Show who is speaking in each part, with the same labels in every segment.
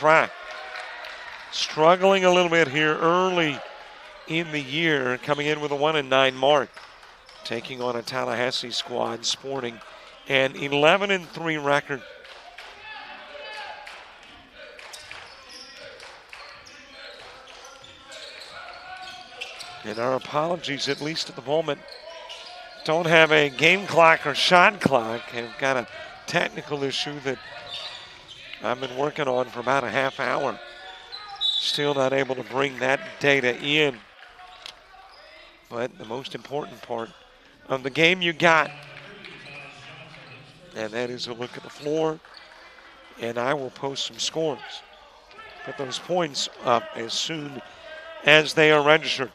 Speaker 1: cry. Struggling a little bit here early in the year, coming in with a 1-9 mark, taking on a Tallahassee squad sporting an 11-3 record. And our apologies, at least at the moment, don't have a game clock or shot clock. Have got a technical issue that I've been working on for about a half hour. Still not able to bring that data in. But the most important part of the game you got, and that is a look at the floor, and I will post some scores. Put those points up as soon as they are registered.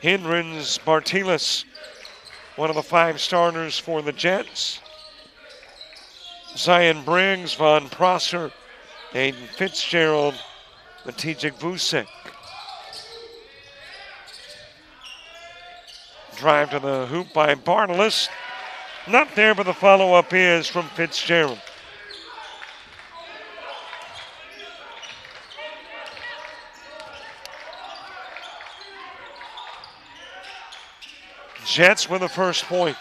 Speaker 1: Hendrins Bartilas, one of the 5 starters for the Jets. Zion Briggs, Von Prosser, Aiden Fitzgerald, Matijek Vucek. Drive to the hoop by Bartilas. Not there, but the follow-up is from Fitzgerald. Jets with the first point.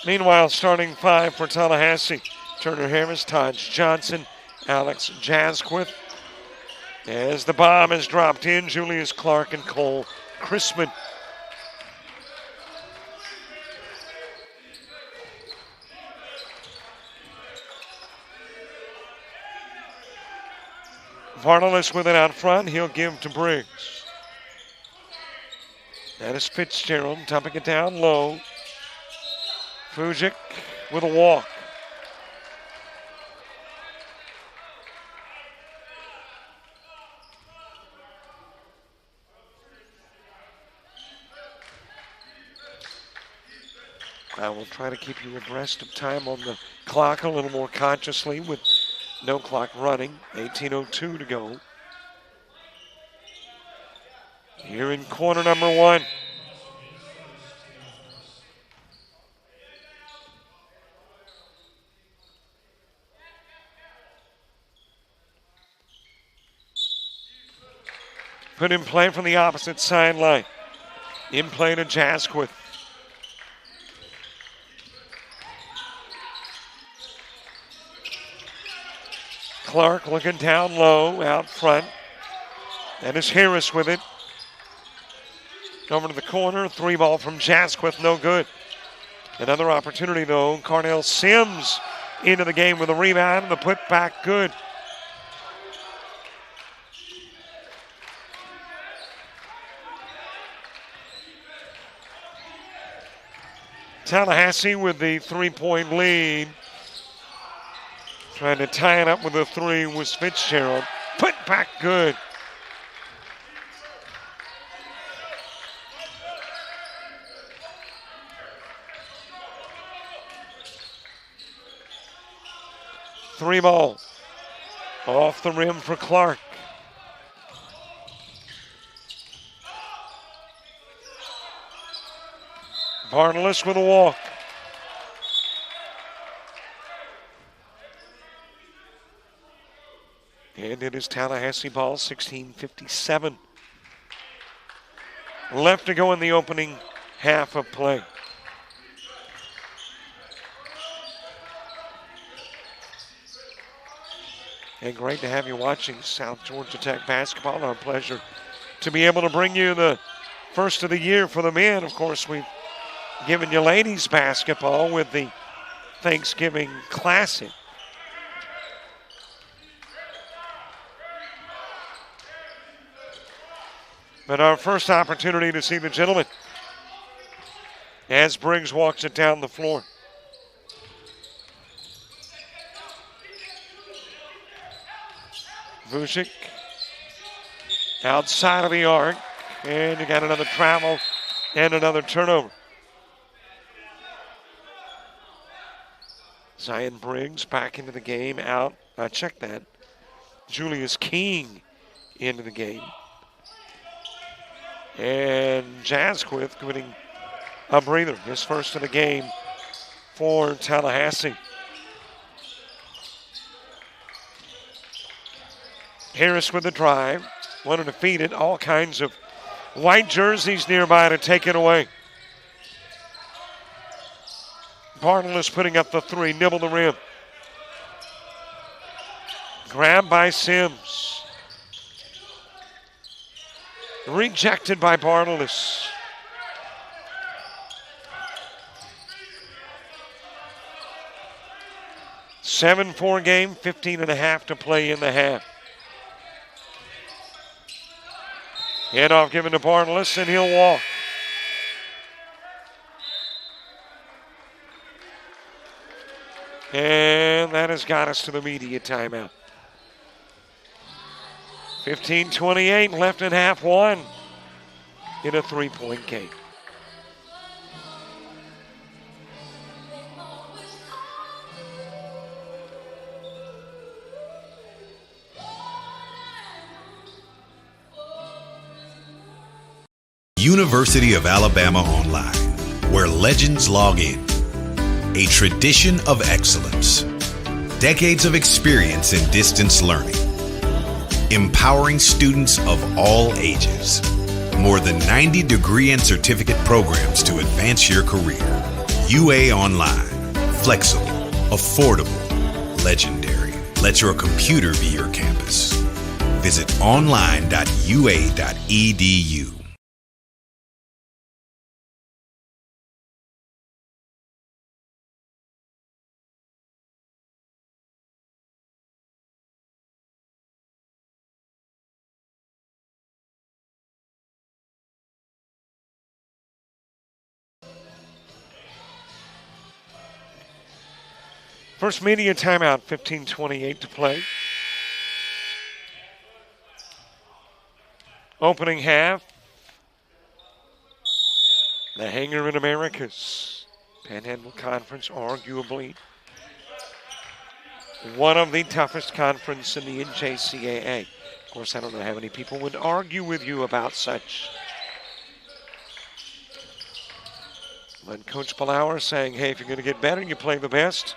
Speaker 1: Meanwhile, starting 5 for Tallahassee. Turner Harris, Taj Johnson, Alex Jasquith. As the bomb is dropped in, Julius Clark and Cole Chrisman. Bartilas with it out front. He'll give to Briggs. That is Fitzgerald dumping it down low. Fujic with a walk. I will try to keep you abreast of time on the clock a little more consciously with no clock running. 18:02 to go. Here in quarter number 1. Put in play from the opposite sideline. In play to Jasquith. Clark looking down low, out front. That is Harris with it. Over to the corner, 3 ball from Jasquith, no good. Another opportunity though, Carnell Sims into the game with a rebound and the put back good. Tallahassee with the 3-point lead. Trying to tie it up with a 3 was Fitzgerald. Put back good. Three ball. Off the rim for Clark. Bartilas with a walk. And it is Tallahassee ball, 16:57 left to go in the opening half of play. And great to have you watching South Georgia Tech basketball. Our pleasure to be able to bring you the first of the year for the men. Of course, we've given you ladies basketball with the Thanksgiving Classic. But our first opportunity to see the gentlemen as Briggs walks it down the floor. Vucic outside of the arc, and you got another travel and another turnover. Zion Briggs back into the game, out. Check that. Julius King into the game. And Jasquith getting a breather, his first of the game for Tallahassee. Harris with the drive. Wanted to feed it. All kinds of white jerseys nearby to take it away. Bartles putting up the three. Nibble the rim. Grabbed by Sims. Rejected by Bartles. Seven-4 game, 15.5 to play in the half. Handoff given to Bartles, and he'll walk. And that has got us to the media timeout. 15:28 left in half one in a three-point game.
Speaker 2: University of Alabama Online, where legends log in. A tradition of excellence. Decades of experience in distance learning. Empowering students of all ages. More than 90 degree and certificate programs to advance your career. UA Online. Flexible, affordable, legendary. Let your computer be your campus. Visit online.ua.edu.
Speaker 1: First media timeout, 15:28 to play. Opening half. The Hangar in Americas. Panhandle Conference, arguably one of the toughest conferences in the NJCAA. Of course, I don't know how many people would argue with you about such. But Coach Ballauer saying, hey, if you're going to get better, you play the best.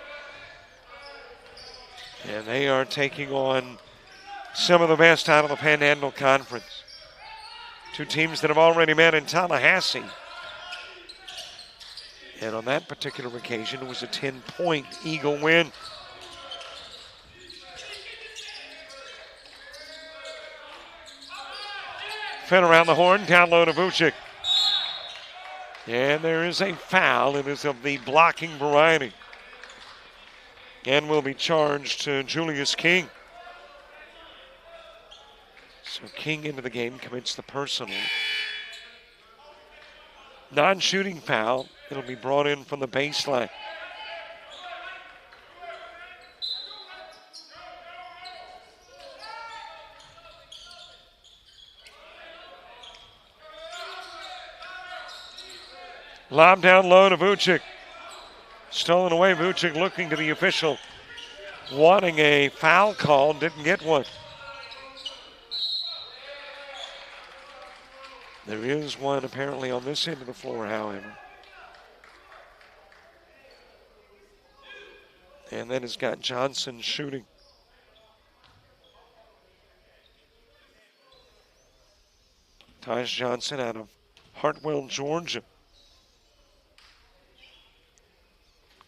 Speaker 1: And they are taking on some of the best out of the Panhandle Conference. Two teams that have already met in Tallahassee. And on that particular occasion, it was a 10-point Eagle win. Fed around the horn, down low to Vucic. And there is a foul. It is of the blocking variety. And will be charged to Julius King. So King into the game, commits the personal. Non-shooting foul. It'll be brought in from the baseline. Lob down low to Vucic. Stolen away, Vucic looking to the official, wanting a foul call, didn't get one. There is one apparently on this end of the floor, however. And that has got Johnson shooting. Taj Johnson out of Hartwell, Georgia.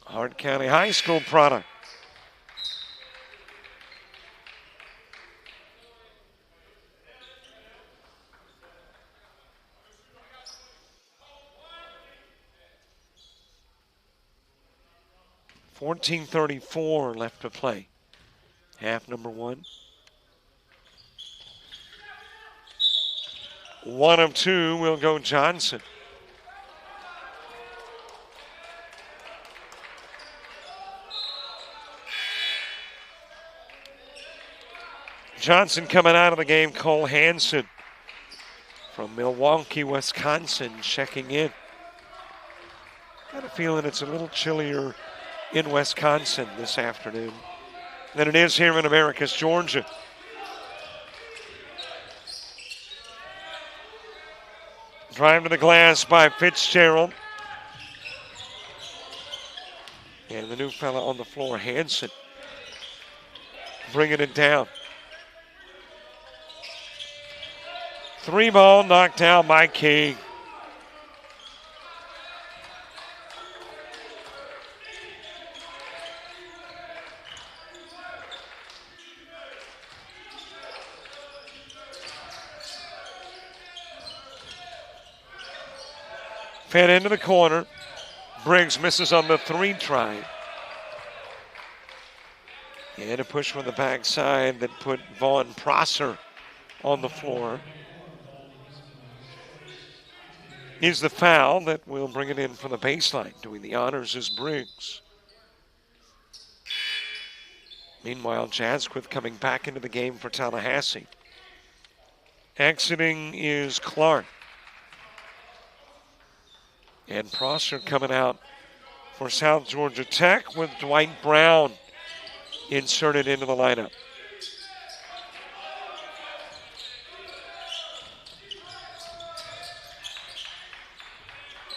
Speaker 1: Hart County High School product. .34 left to play. Half number one. 1 of 2 will go Johnson. Johnson coming out of the game, Cole Hansen from Milwaukee, Wisconsin, checking in. Got a feeling it's a little chillier in Wisconsin this afternoon than it is here in Americus, Georgia. Drive to the glass by Fitzgerald. And the new fella on the floor, Hansen, bringing it down. 3 ball knocked down by King. Fed into the corner. Briggs misses on the 3 try. And a push from the backside that put Vaughn Prosser on the floor. Is the foul that will bring it in from the baseline. Doing the honors is Briggs. Meanwhile, Jasquith coming back into the game for Tallahassee. Exiting is Clark. And Prosser coming out for South Georgia Tech with Dwight Brown inserted into the lineup.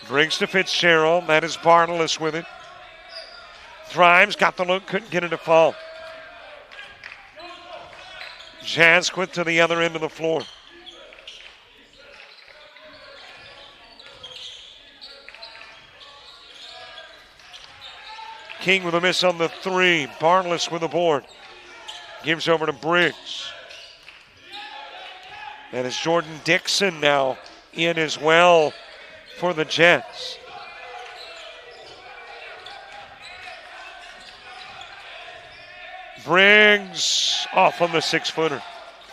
Speaker 1: Brings to Fitzgerald. That is Bartolus with it. Thrives, got the look, couldn't get it to fall. Jasquith to the other end of the floor. King with a miss on the 3. Bartolus with the board. Gives over to Briggs. And it's Jordan Dixon now in as well for the Jets. Briggs off on the 6-footer.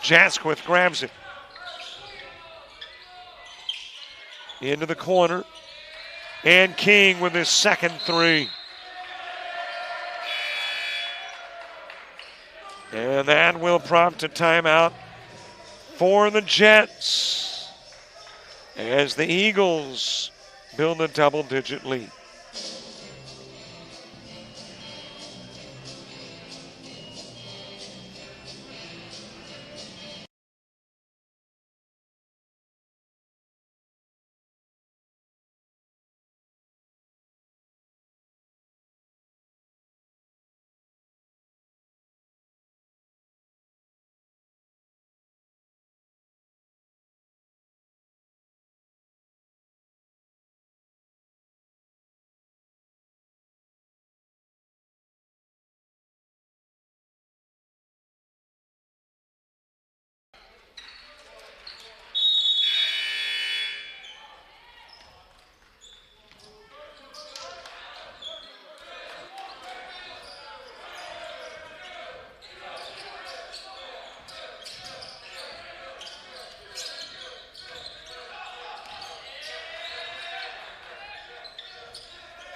Speaker 1: Jasquith grabs it. Into the corner. And King with his second 3. And that will prompt a timeout for the Jets as the Eagles build a double-digit lead.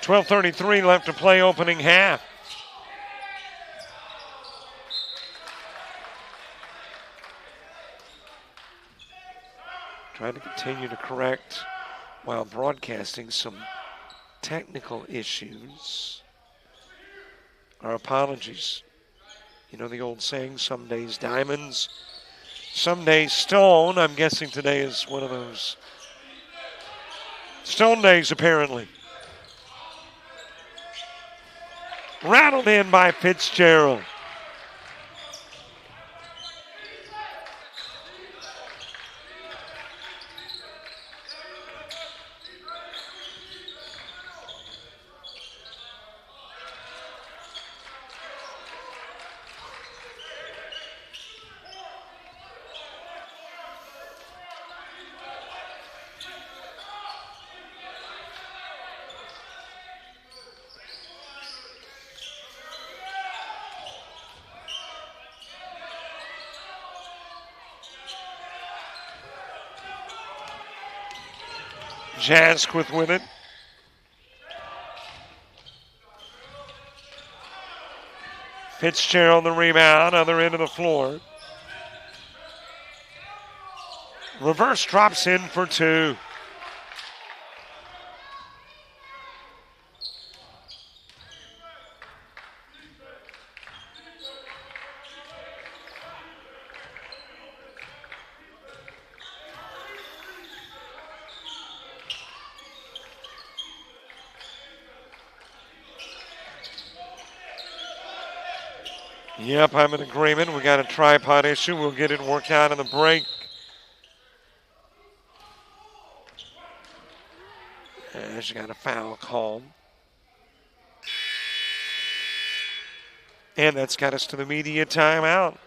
Speaker 1: .12:33 left to play opening half. Trying to continue to correct while broadcasting some technical issues. Our apologies. You know the old saying, some days diamonds, some days stone. I'm guessing today is one of those stone days apparently. Rattled in by Fitzgerald. Jasquith with it. Fitzgerald the rebound, other end of the floor. Reverse drops in for 2. Yep, I'm in agreement. We got a tripod issue. We'll get it worked out in the break. As you got a foul called. And that's got us to the media timeout.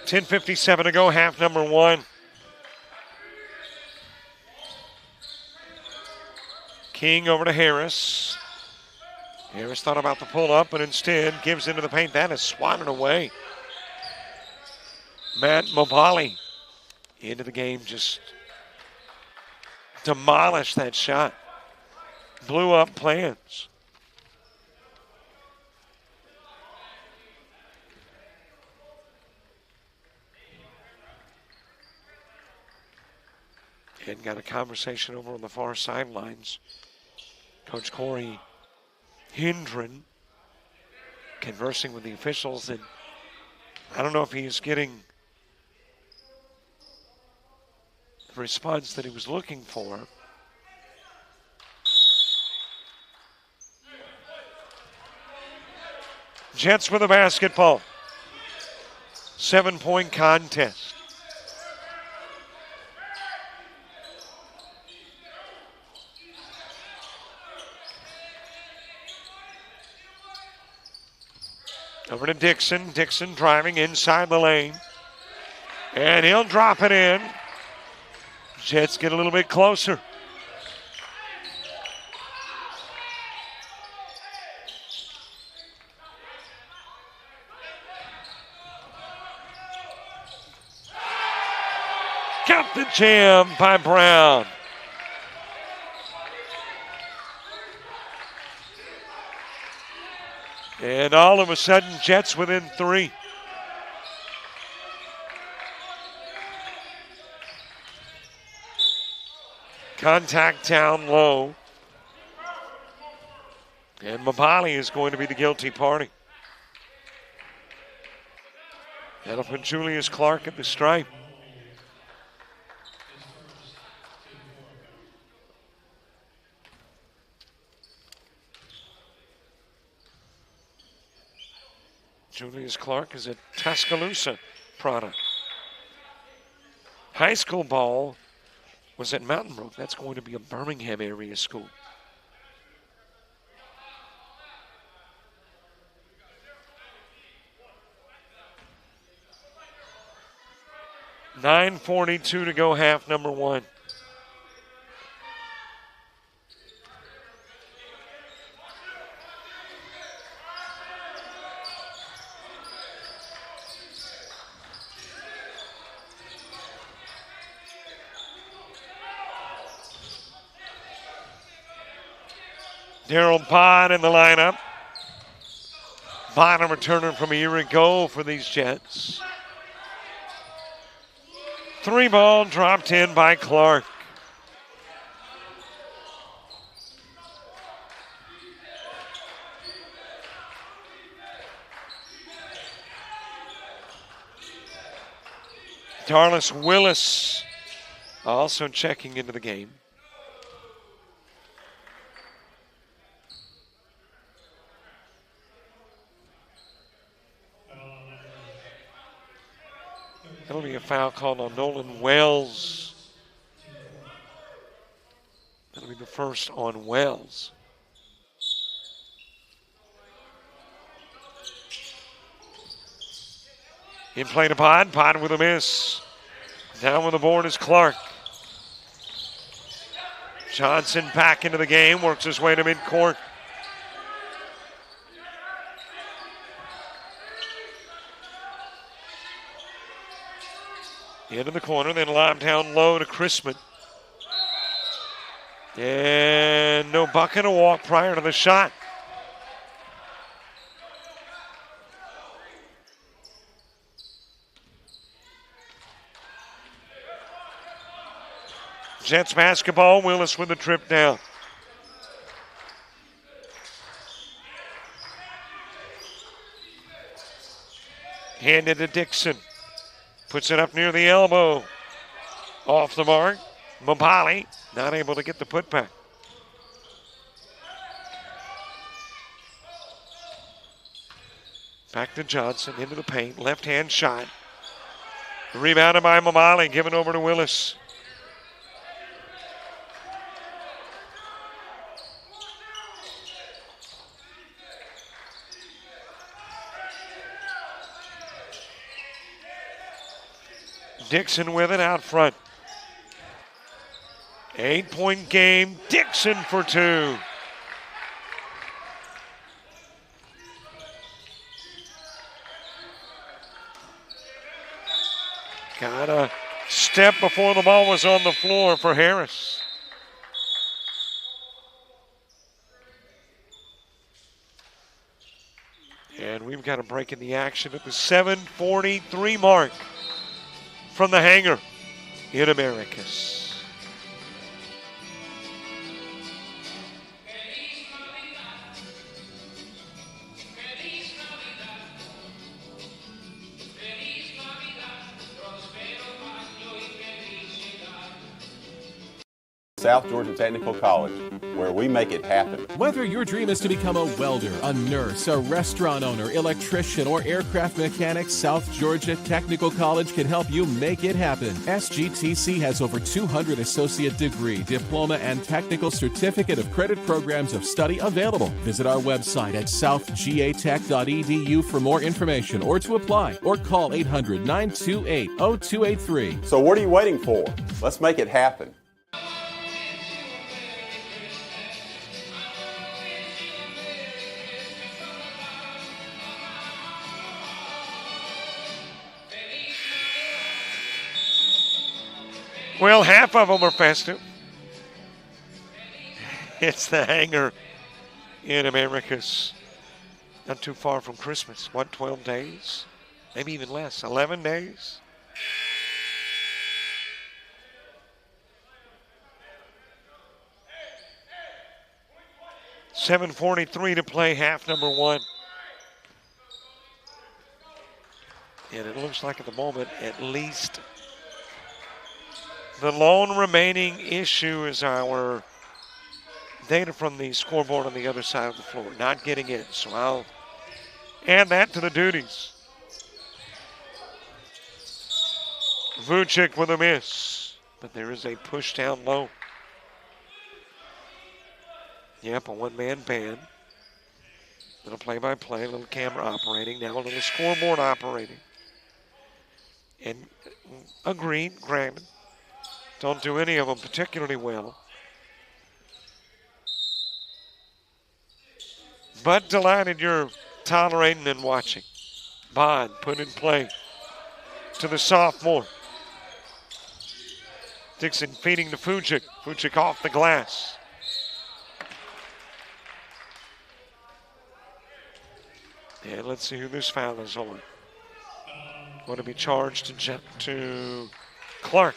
Speaker 1: .10:57 to go, half number one. King over to Harris. Harris thought about the pull-up, but instead gives into the paint. That is swatted away. Matt Mobali into the game, just demolished that shot. Blew up plans. And got a conversation over on the far sidelines. Coach Corey Hendren conversing with the officials, and I don't know if he's getting the response that he was looking for. Jets with a basketball. 7-point contest. Over to Dixon. Dixon driving inside the lane. And he'll drop it in. Jets get a little bit closer. Got the jam by Brown. And all of a sudden, Jets within 3. Contact down low. And Mabali is going to be the guilty party. That'll put Julius Clark at the stripe. Julius Clark is a Tuscaloosa product. High school ball was at Mountain Brook. That's going to be a Birmingham area school. .9:42 to go, half number one. Daryl Bond in the lineup. Bottom returner from a year ago for these Jets. 3 ball dropped in by Clark. Darlis Willis also checking into the game. That'll be a foul called on Nolan Wells. That'll be the first on Wells. In play to Pod. Pod with a miss. Down with the board is Clark. Johnson back into the game. Works his way to midcourt. Into the corner, then lob down low to Chrisman. And no bucket, a walk prior to the shot. Jets basketball, Willis with the trip down. Handed to Dixon. Puts it up near the elbow. Off the mark. Mabali not able to get the putback. Back to Johnson into the paint. Left hand shot. Rebounded by Mabali. Given over to Willis. Dixon with it out front. 8-point game. Dixon for two. Got a step before the ball was on the floor for Harris. And we've got a break in the action at the 7:43 mark. From the hangar in Americus.
Speaker 3: South Georgia Technical College, where we make it happen.
Speaker 4: Whether your dream is to become a welder, a nurse, a restaurant owner, electrician, or aircraft mechanic, South Georgia Technical College can help you make it happen. SGTC has over 200 associate degree, diploma, and technical certificate of credit programs of study available. Visit our website at southgatech.edu for more information or to apply, or call 800-928-0283.
Speaker 3: So what are you waiting for? Let's make it happen.
Speaker 1: Well, half of them are festive. It's the hangar in Americus. Not too far from Christmas. What, 12 days? Maybe even less. 11 days? $7:43 to play, half number one. And it looks like at the moment, at least the lone remaining issue is our data from the scoreboard on the other side of the floor, not getting in. So I'll add that to the duties. Vucic with a miss, but there is a push down low. Yep, a one-man band. Little play-by-play, little camera operating, now a little scoreboard operating. And agreed, granted. Don't do any of them particularly well. But delighted you're tolerating and watching. Bond put in play to the sophomore. Dixon feeding to Vucic. Vucic off the glass. And let's see who this foul is on. Going to be charged to Clark.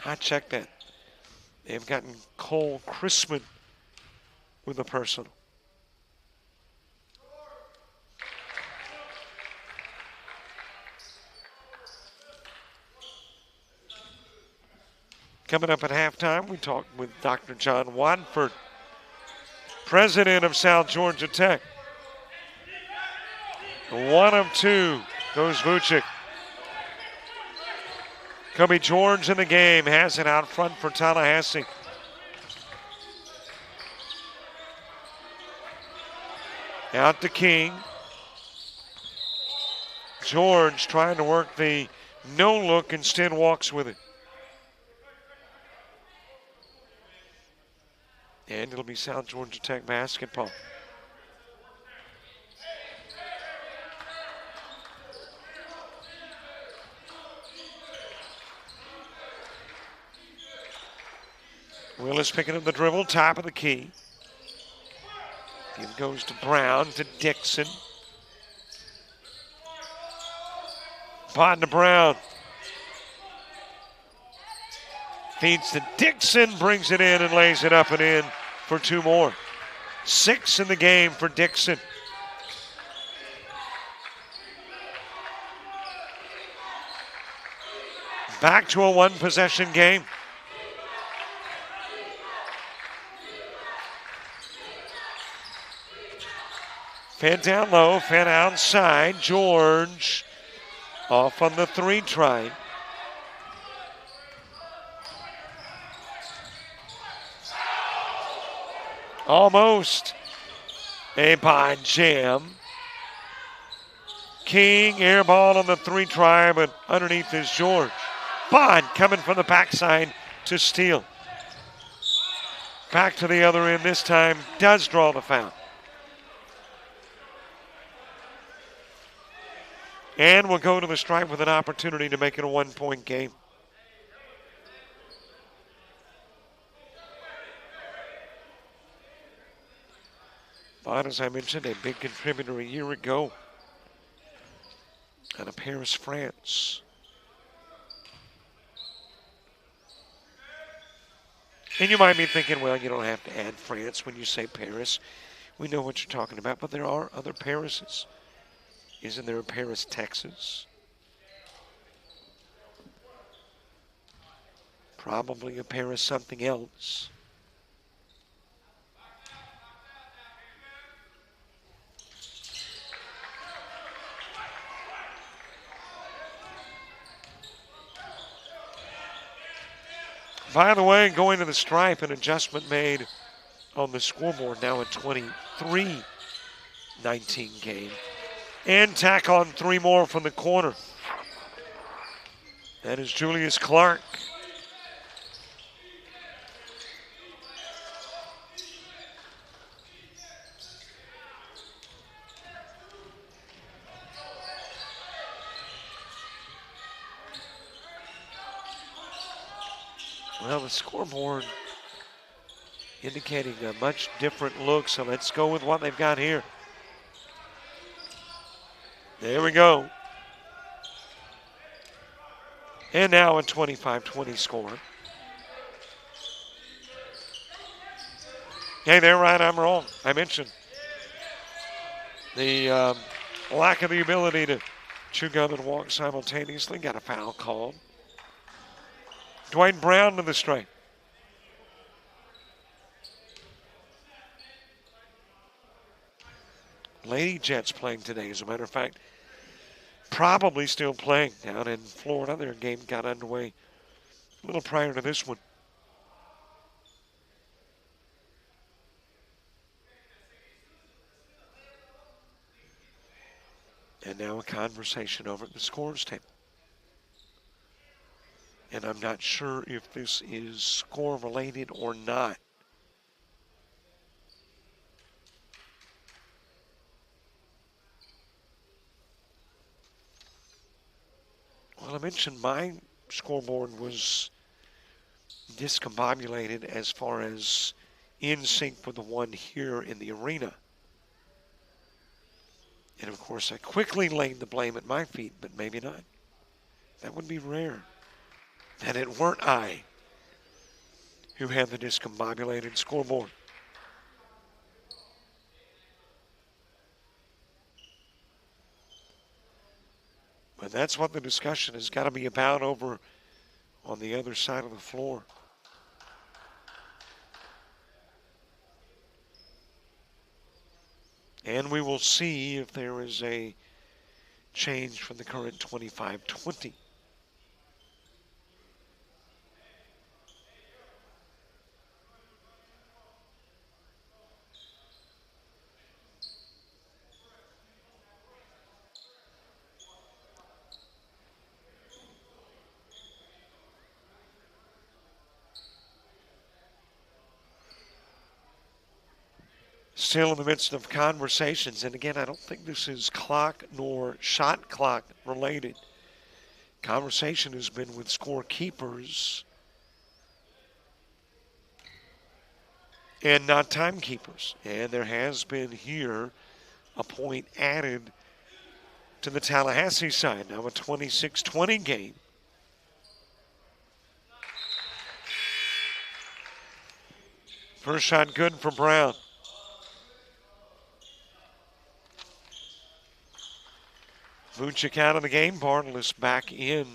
Speaker 1: I checked that. They've gotten Cole Chrisman with a personal. Coming up at halftime, we talked with Dr. John Wadford president of South Georgia Tech. 1 of 2 goes Vucic. Kobe George in the game, has it out front for Tallahassee. Out to King. George trying to work the no look, instead walks with it. And it'll be South Georgia Tech basketball. Willis picking up the dribble, top of the key. It goes to Brown, to Dixon. Pod to Brown. Feeds to Dixon, brings it in and lays it up and in for 2 more. 6 in the game for Dixon. Back to a 1-possession game. Fed down low, fed outside. George off on the 3 try. Almost a pod jam. King air ball on the 3 try, but underneath is George. Pod coming from the backside to steal. Back to the other end this time, does draw the foul. And we'll go to the stripe with an opportunity to make it a 1-point game. But as I mentioned, a big contributor a year ago out of Paris, France. And you might be thinking, well, you don't have to add France when you say Paris. We know what you're talking about, but there are other Parises. Isn't there a Paris, Texas? Probably a Paris something else. By the way, going to the stripe, an adjustment made on the scoreboard, now a 23-19 game. And tack on 3 more from the corner. That is Julius Clark. Well, the scoreboard indicating a much different look, so let's go with what they've got here. There we go. And now a 25-20 score. Hey, they're right, I'm wrong. I mentioned the lack of the ability to chew gum and walk simultaneously. Got a foul called. Dwight Brown to the stripe. Lady Jets playing today, as a matter of fact. Probably still playing down in Florida. Their game got underway a little prior to this one. And now a conversation over at the scores table. And I'm not sure if this is score related or not. Well, I mentioned my scoreboard was discombobulated as far as in sync with the one here in the arena. And of course, I quickly laid the blame at my feet, but maybe not. That would be rare. That it weren't I who had the discombobulated scoreboard. But that's what the discussion has got to be about over on the other side of the floor. And we will see if there is a change from the current 25-20. Still in the midst of conversations, and again, I don't think this is clock nor shot clock related. Conversation has been with scorekeepers and not timekeepers. And there has been here a point added to the Tallahassee side. Now a 26-20 game. First shot good for Brown. Vucic out of the game. Bartles back in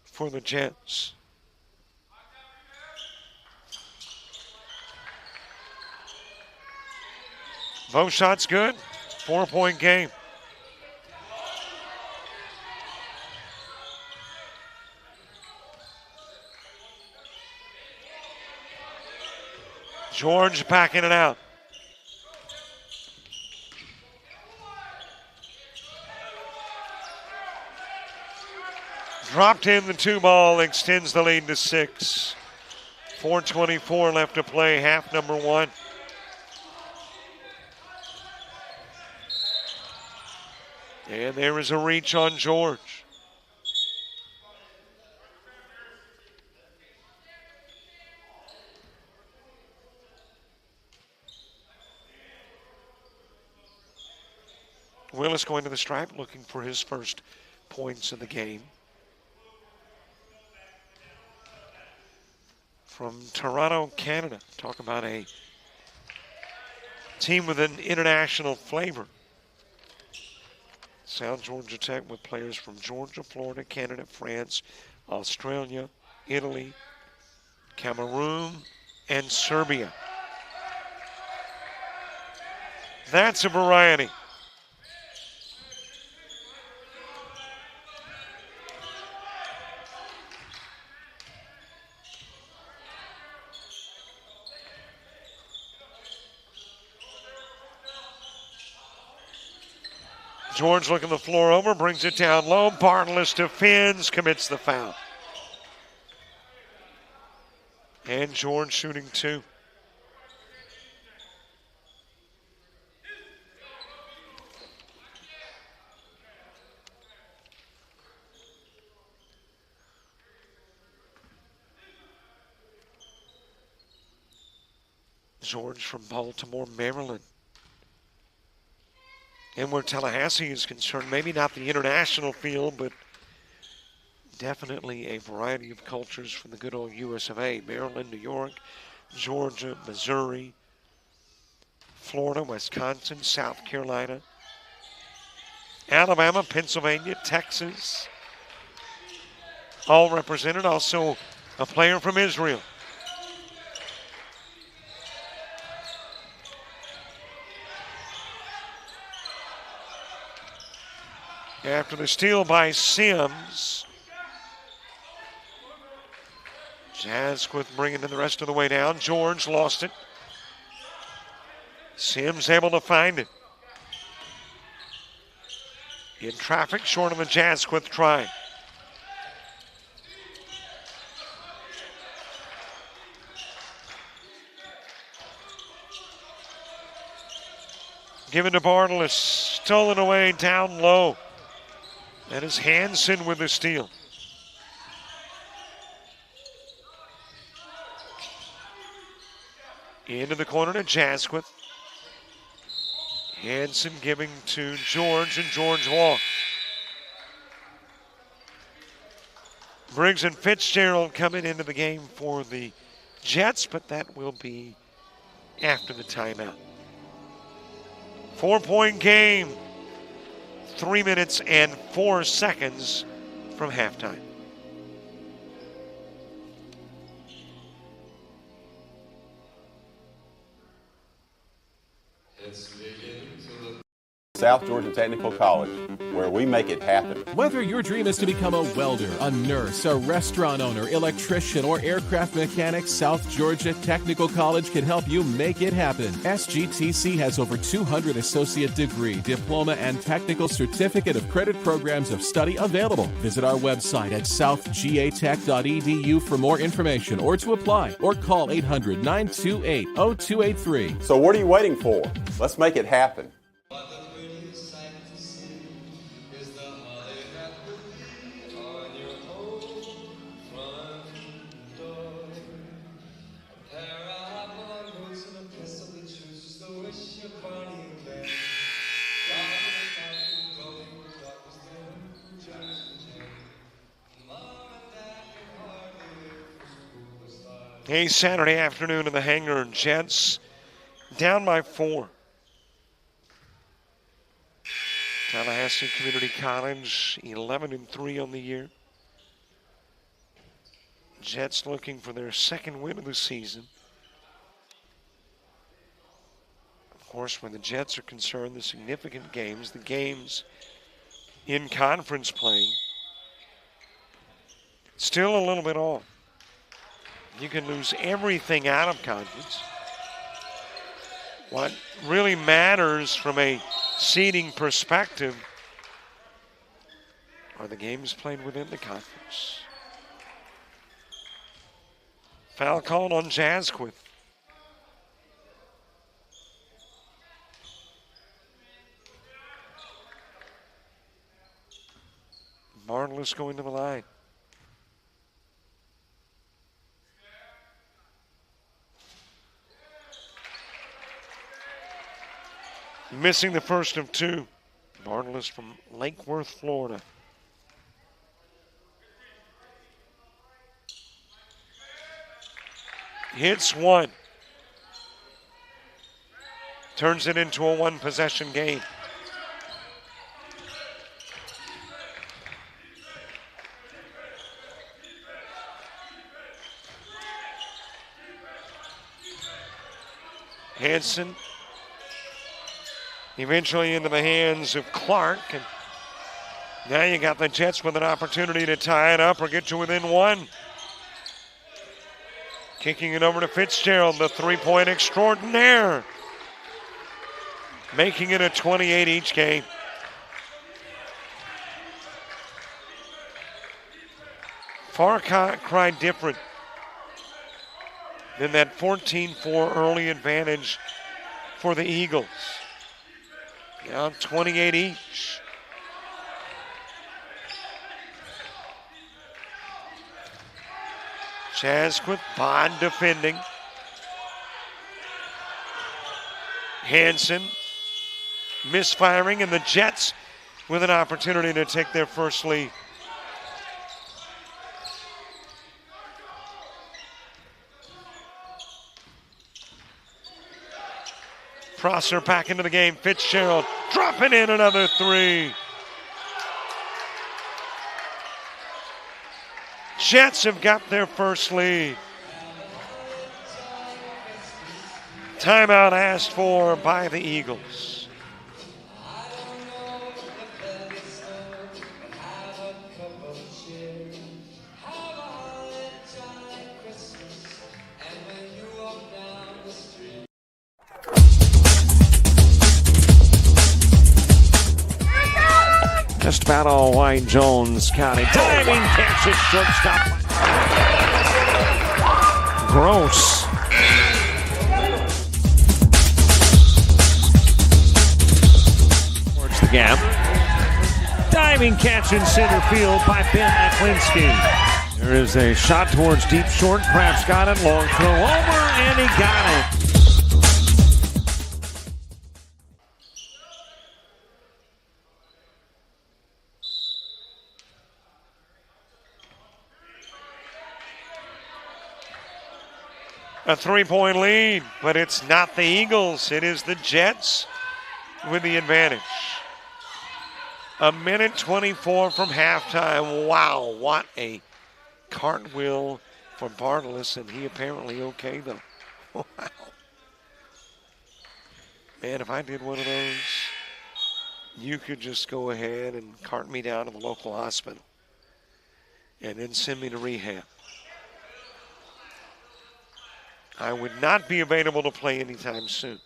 Speaker 1: for the Jets. Both shots good. 4-point game. George backing it out. Dropped in the 2-ball, extends the lead to 6. 4:24 left to play, half number 1. And there is a reach on George. Willis going to the stripe, looking for his first points of the game. From Toronto, Canada. Talk about a team with an international flavor. South Georgia Tech with players from Georgia, Florida, Canada, France, Australia, Italy, Cameroon, and Serbia. That's a variety. George looking the floor over, brings it down low. Bartles defends, commits the foul. And George shooting 2. George from Baltimore, Maryland. And where Tallahassee is concerned, maybe not the international field, but definitely a variety of cultures from the good old US of A. Maryland, New York, Georgia, Missouri, Florida, Wisconsin, South Carolina, Alabama, Pennsylvania, Texas. All represented. Also a player from Israel. After the steal by Sims, Jasquith bringing it the rest of the way down. George lost it. Sims able to find it. In traffic, short of the Jasquith try. Given to Bartles, stolen away down low. That is Hansen with the steal. Into the corner to Jasquith. Hansen giving to George, and George walk. Briggs and Fitzgerald coming into the game for the Jets, but that will be after the timeout. 4-point game. 3 minutes and 4 seconds from halftime.
Speaker 5: Let's begin.
Speaker 3: South Georgia Technical College, where we make it happen.
Speaker 4: Whether your dream is to become a welder, a nurse, a restaurant owner, electrician, or aircraft mechanic, South Georgia Technical College can help you make it happen. SGTC has over 200 associate degree, diploma, and technical certificate of credit programs of study available. Visit our website at southgatech.edu for more information or to apply, or call 800-928-0283.
Speaker 3: So what are you waiting for? Let's make it happen.
Speaker 1: A Saturday afternoon in the hangar. Jets down by 4. Tallahassee Community College 11-3 on the year. Jets looking for their second win of the season. Of course, when the Jets are concerned, the significant games, the games in conference play, still a little bit off. You can lose everything out of conference. What really matters from a seeding perspective are the games played within the conference. Foul called on Jasquith. Bartolus going to the line. Missing the first of 2. Bartolus from Lake Worth, Florida. Hits 1. Turns it into a 1-possession game. Hanson eventually into the hands of Clark. And now you got the Jets with an opportunity to tie it up or get to within 1. Kicking it over to Fitzgerald, the three-point extraordinaire. Making it a 28 each game. Far cry different than that 14-4 early advantage for the Eagles. Now 28 each. Jasquith, Bond defending. Hanson misfiring, and the Jets with an opportunity to take their first lead. Prosser back into the game. Fitzgerald dropping in another 3. Jets have got their first lead. Timeout asked for by the Eagles. Just about all White Jones County. Diving catch at shortstop. Gross. Towards the gap. Diving catch in center field by Ben Aklinski. There is a shot towards deep short. Kraft's got it. Long throw over, and he got it. A 3-point lead, but it's not the Eagles. It is the Jets with the advantage. 1:24 from halftime. Wow, what a cartwheel for Bartolus, and he apparently okay, though. Wow. Man, if I did one of those, you could just go ahead and cart me down to the local hospital and then send me to rehab. I would not be available to play anytime soon.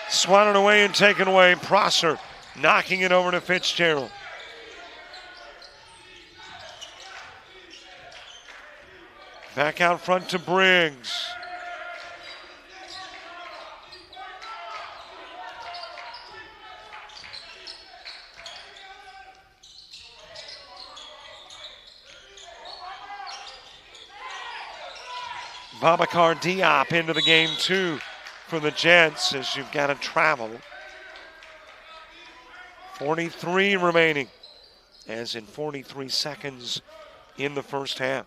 Speaker 1: Swatted away and taken away. Prosser knocking it over to Fitzgerald. Back out front to Briggs. Babacar Diop into the game too for the Jets as you've got to travel. 43 remaining, as in 43 seconds in the first half.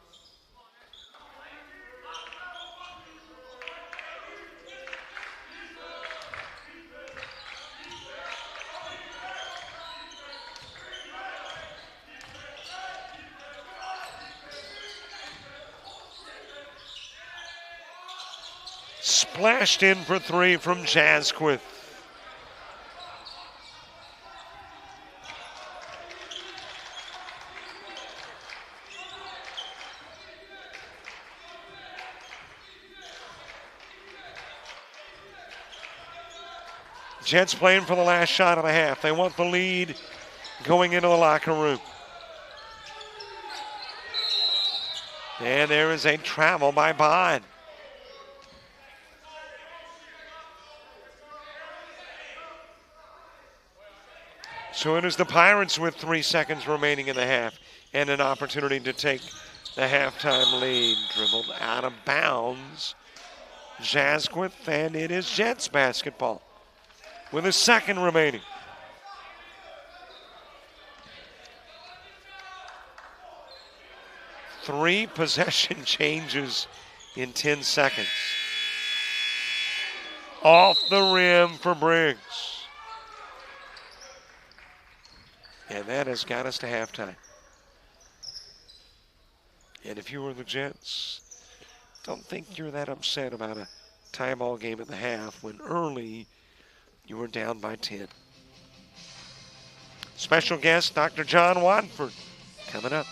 Speaker 1: Splashed in for three from Jasquith. Jets playing for the last shot of the half. They want the lead going into the locker room. And there is a travel by Bond. So it is the Pirates with 3 seconds remaining in the half and an opportunity to take the halftime lead. Dribbled out of bounds. Jasquith, and it is Jets basketball with a second remaining. Three possession changes in 10 seconds. Off the rim for Briggs. And that has got us to halftime. And if you were the Jets, don't think you're that upset about a tie ball game at the half when early you were down by 10. Special guest, Dr. John Watford, coming up.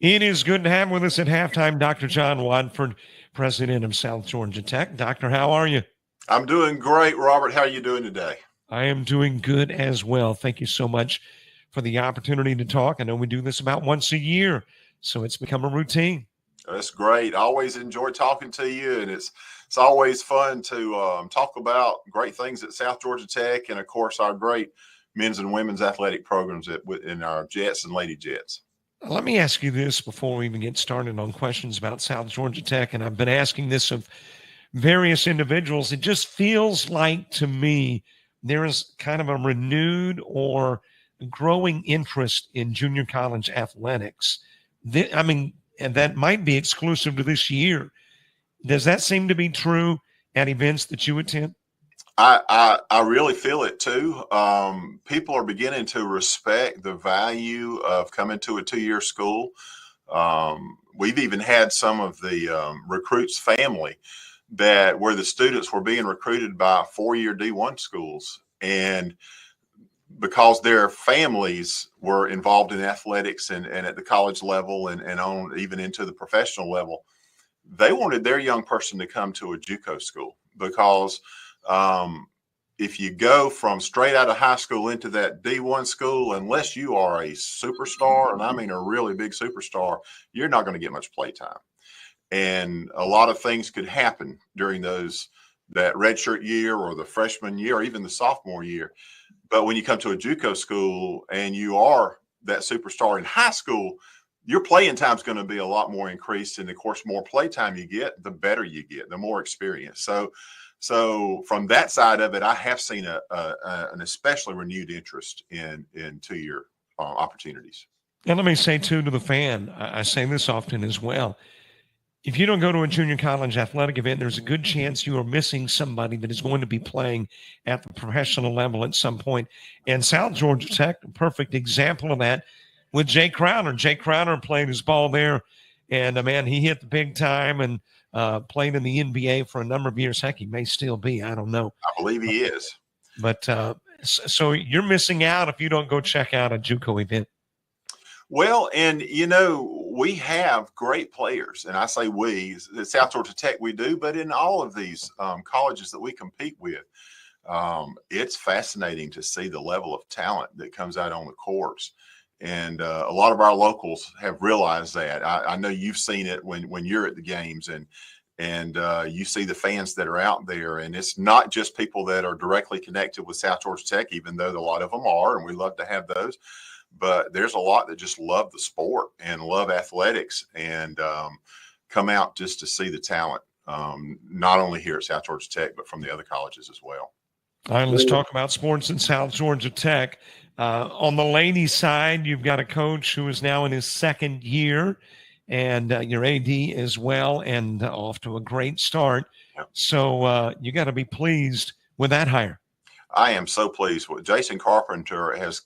Speaker 1: It is good to have with us at halftime Dr. John Watford, president of South Georgia Tech. Doctor, how are you?
Speaker 5: I'm doing great, Robert. How are you doing today?
Speaker 1: I am doing good as well. Thank you so much for the opportunity to talk. I know we do this about once a year, so it's become a routine.
Speaker 5: That's great. I always enjoy talking to you, and it's always fun to talk about great things at South Georgia Tech and, of course, our great men's and women's athletic programs in our Jets and Lady Jets.
Speaker 1: Let me ask you this before we even get started on questions about South Georgia Tech, and I've been asking this of various individuals. It just feels like to me there is kind of a renewed or growing interest in junior college athletics. And that might be exclusive to this year. Does that seem to be true at events that you attend?
Speaker 5: I really feel it too. People are beginning to respect the value of coming to a 2-year school. We've even had some of the recruits' family where the students were being recruited by 4-year D1 schools, and because their families were involved in athletics and at the college level and on even into the professional level, they wanted their young person to come to a JUCO school because if you go from straight out of high school into that D1 school, unless you are a superstar, and I mean a really big superstar, you're not going to get much play time. And a lot of things could happen during that redshirt year or the freshman year or even the sophomore year. But when you come to a JUCO school and you are that superstar in high school, your playing time is going to be a lot more increased. And of course, more play time you get, the better you get, the more experience. So from that side of it, I have seen an especially renewed interest in 2-year opportunities.
Speaker 1: And let me say, too, to the fan, I say this often as well. If you don't go to a junior college athletic event, there's a good chance you are missing somebody that is going to be playing at the professional level at some point. And South Georgia Tech, a perfect example of that with Jay Crowder. Jay Crowder played his ball there, and, man, he hit the big time and played in the NBA for a number of years. Heck, he may still be. I don't know.
Speaker 5: I believe he is.
Speaker 1: But so you're missing out if you don't go check out a JUCO event.
Speaker 5: Well, and, we have great players, and I say we, at South Georgia Tech we do, but in all of these colleges that we compete with, it's fascinating to see the level of talent that comes out on the courts. And a lot of our locals have realized that. I know you've seen it when you're at the games, and you see the fans that are out there, and it's not just people that are directly connected with South Georgia Tech, even though a lot of them are, and we love to have those. But there's a lot that just love the sport and love athletics and come out just to see the talent, not only here at South Georgia Tech, but from the other colleges as well.
Speaker 1: All right, let's talk about sports in South Georgia Tech. On the ladies' side, you've got a coach who is now in his second year, and your AD as well, and off to a great start.
Speaker 5: Yep.
Speaker 1: So you got to be pleased with that hire.
Speaker 5: I am so pleased with Jason Carpenter has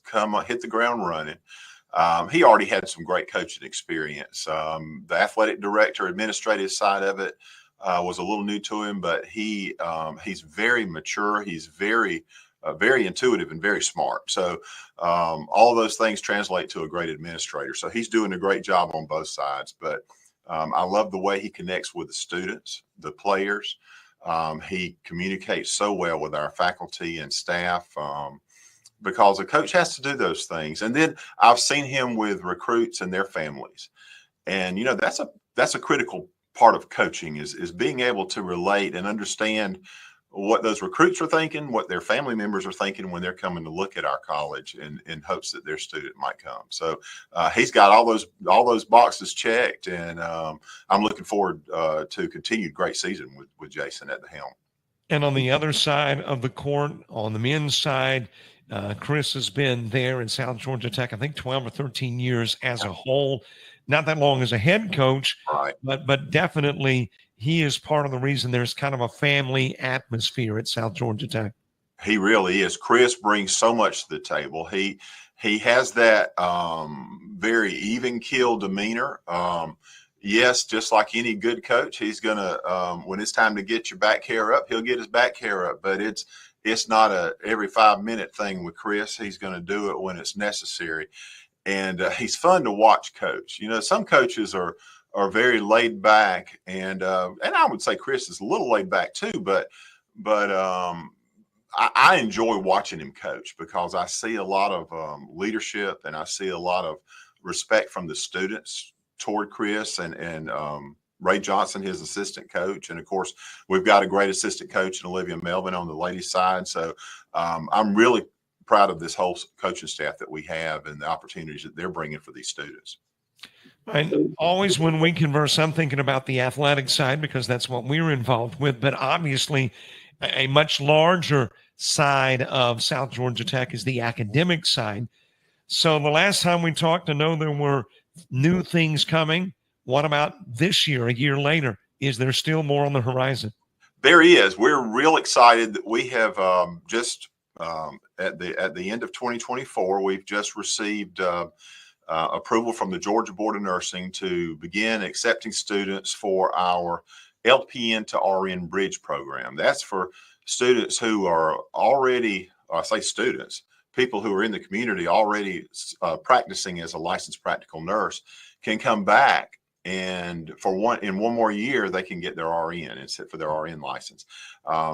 Speaker 5: hit the ground running. He already had some great coaching experience. The athletic director, administrative side of it was a little new to him, but he's very mature. He's very intuitive and very smart. So all of those things translate to a great administrator. So he's doing a great job on both sides. But I love the way he connects with the students, the players. He communicates so well with our faculty and staff because a coach has to do those things. And then I've seen him with recruits and their families. And, that's a critical part of coaching is being able to relate and understand what those recruits are thinking, what their family members are thinking when they're coming to look at our college in hopes that their student might come. So he's got all those boxes checked, and I'm looking forward to a continued great season with Jason at the helm.
Speaker 1: And on the other side of the court, on the men's side, Chris has been there in South Georgia Tech, I think 12 or 13 years as a whole. Not that long as a head coach,
Speaker 5: right?
Speaker 1: But definitely he is part of the reason there's kind of a family atmosphere at South Georgia Tech.
Speaker 5: He really is. Chris brings so much to the table. He has that very even keel demeanor. Yes, just like any good coach, he's gonna when it's time to get your back hair up, he'll get his back hair up. But it's not a every 5-minute thing with Chris. He's going to do it when it's necessary, and he's fun to watch coach. Some coaches are very laid back, and I would say Chris is a little laid back too. But I enjoy watching him coach because I see a lot of leadership, and I see a lot of respect from the students toward Chris and Ray Johnson, his assistant coach. And of course, we've got a great assistant coach in Olivia Melvin on the ladies' side. So I'm really proud of this whole coaching staff that we have and the opportunities that they're bringing for these students.
Speaker 1: And always when we converse, I'm thinking about the athletic side because that's what we're involved with. But obviously, a much larger side of South Georgia Tech is the academic side. So the last time we talked, I know there were new things coming. What about this year, a year later? Is there still more on the horizon?
Speaker 5: There is. We're real excited that we have just at the end of 2024, we've just received approval from the Georgia Board of Nursing to begin accepting students for our LPN to RN bridge program. That's for students who are already, I say students, people who are in the community already practicing as a licensed practical nurse can come back, and in one more year they can get their RN and sit for their RN license.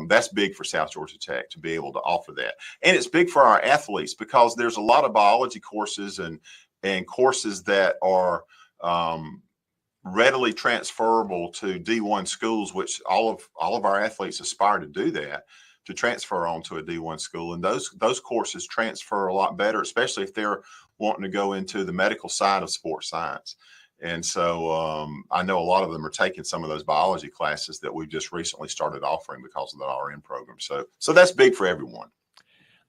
Speaker 5: That's big for South Georgia Tech to be able to offer that, and it's big for our athletes because there's a lot of biology courses and courses that are readily transferable to D1 schools, which all of our athletes aspire to do that. to transfer on to a D1 school. And those courses transfer a lot better, especially if they're wanting to go into the medical side of sports science. And so I know a lot of them are taking some of those biology classes that we've just recently started offering because of the RN program. So that's big for everyone.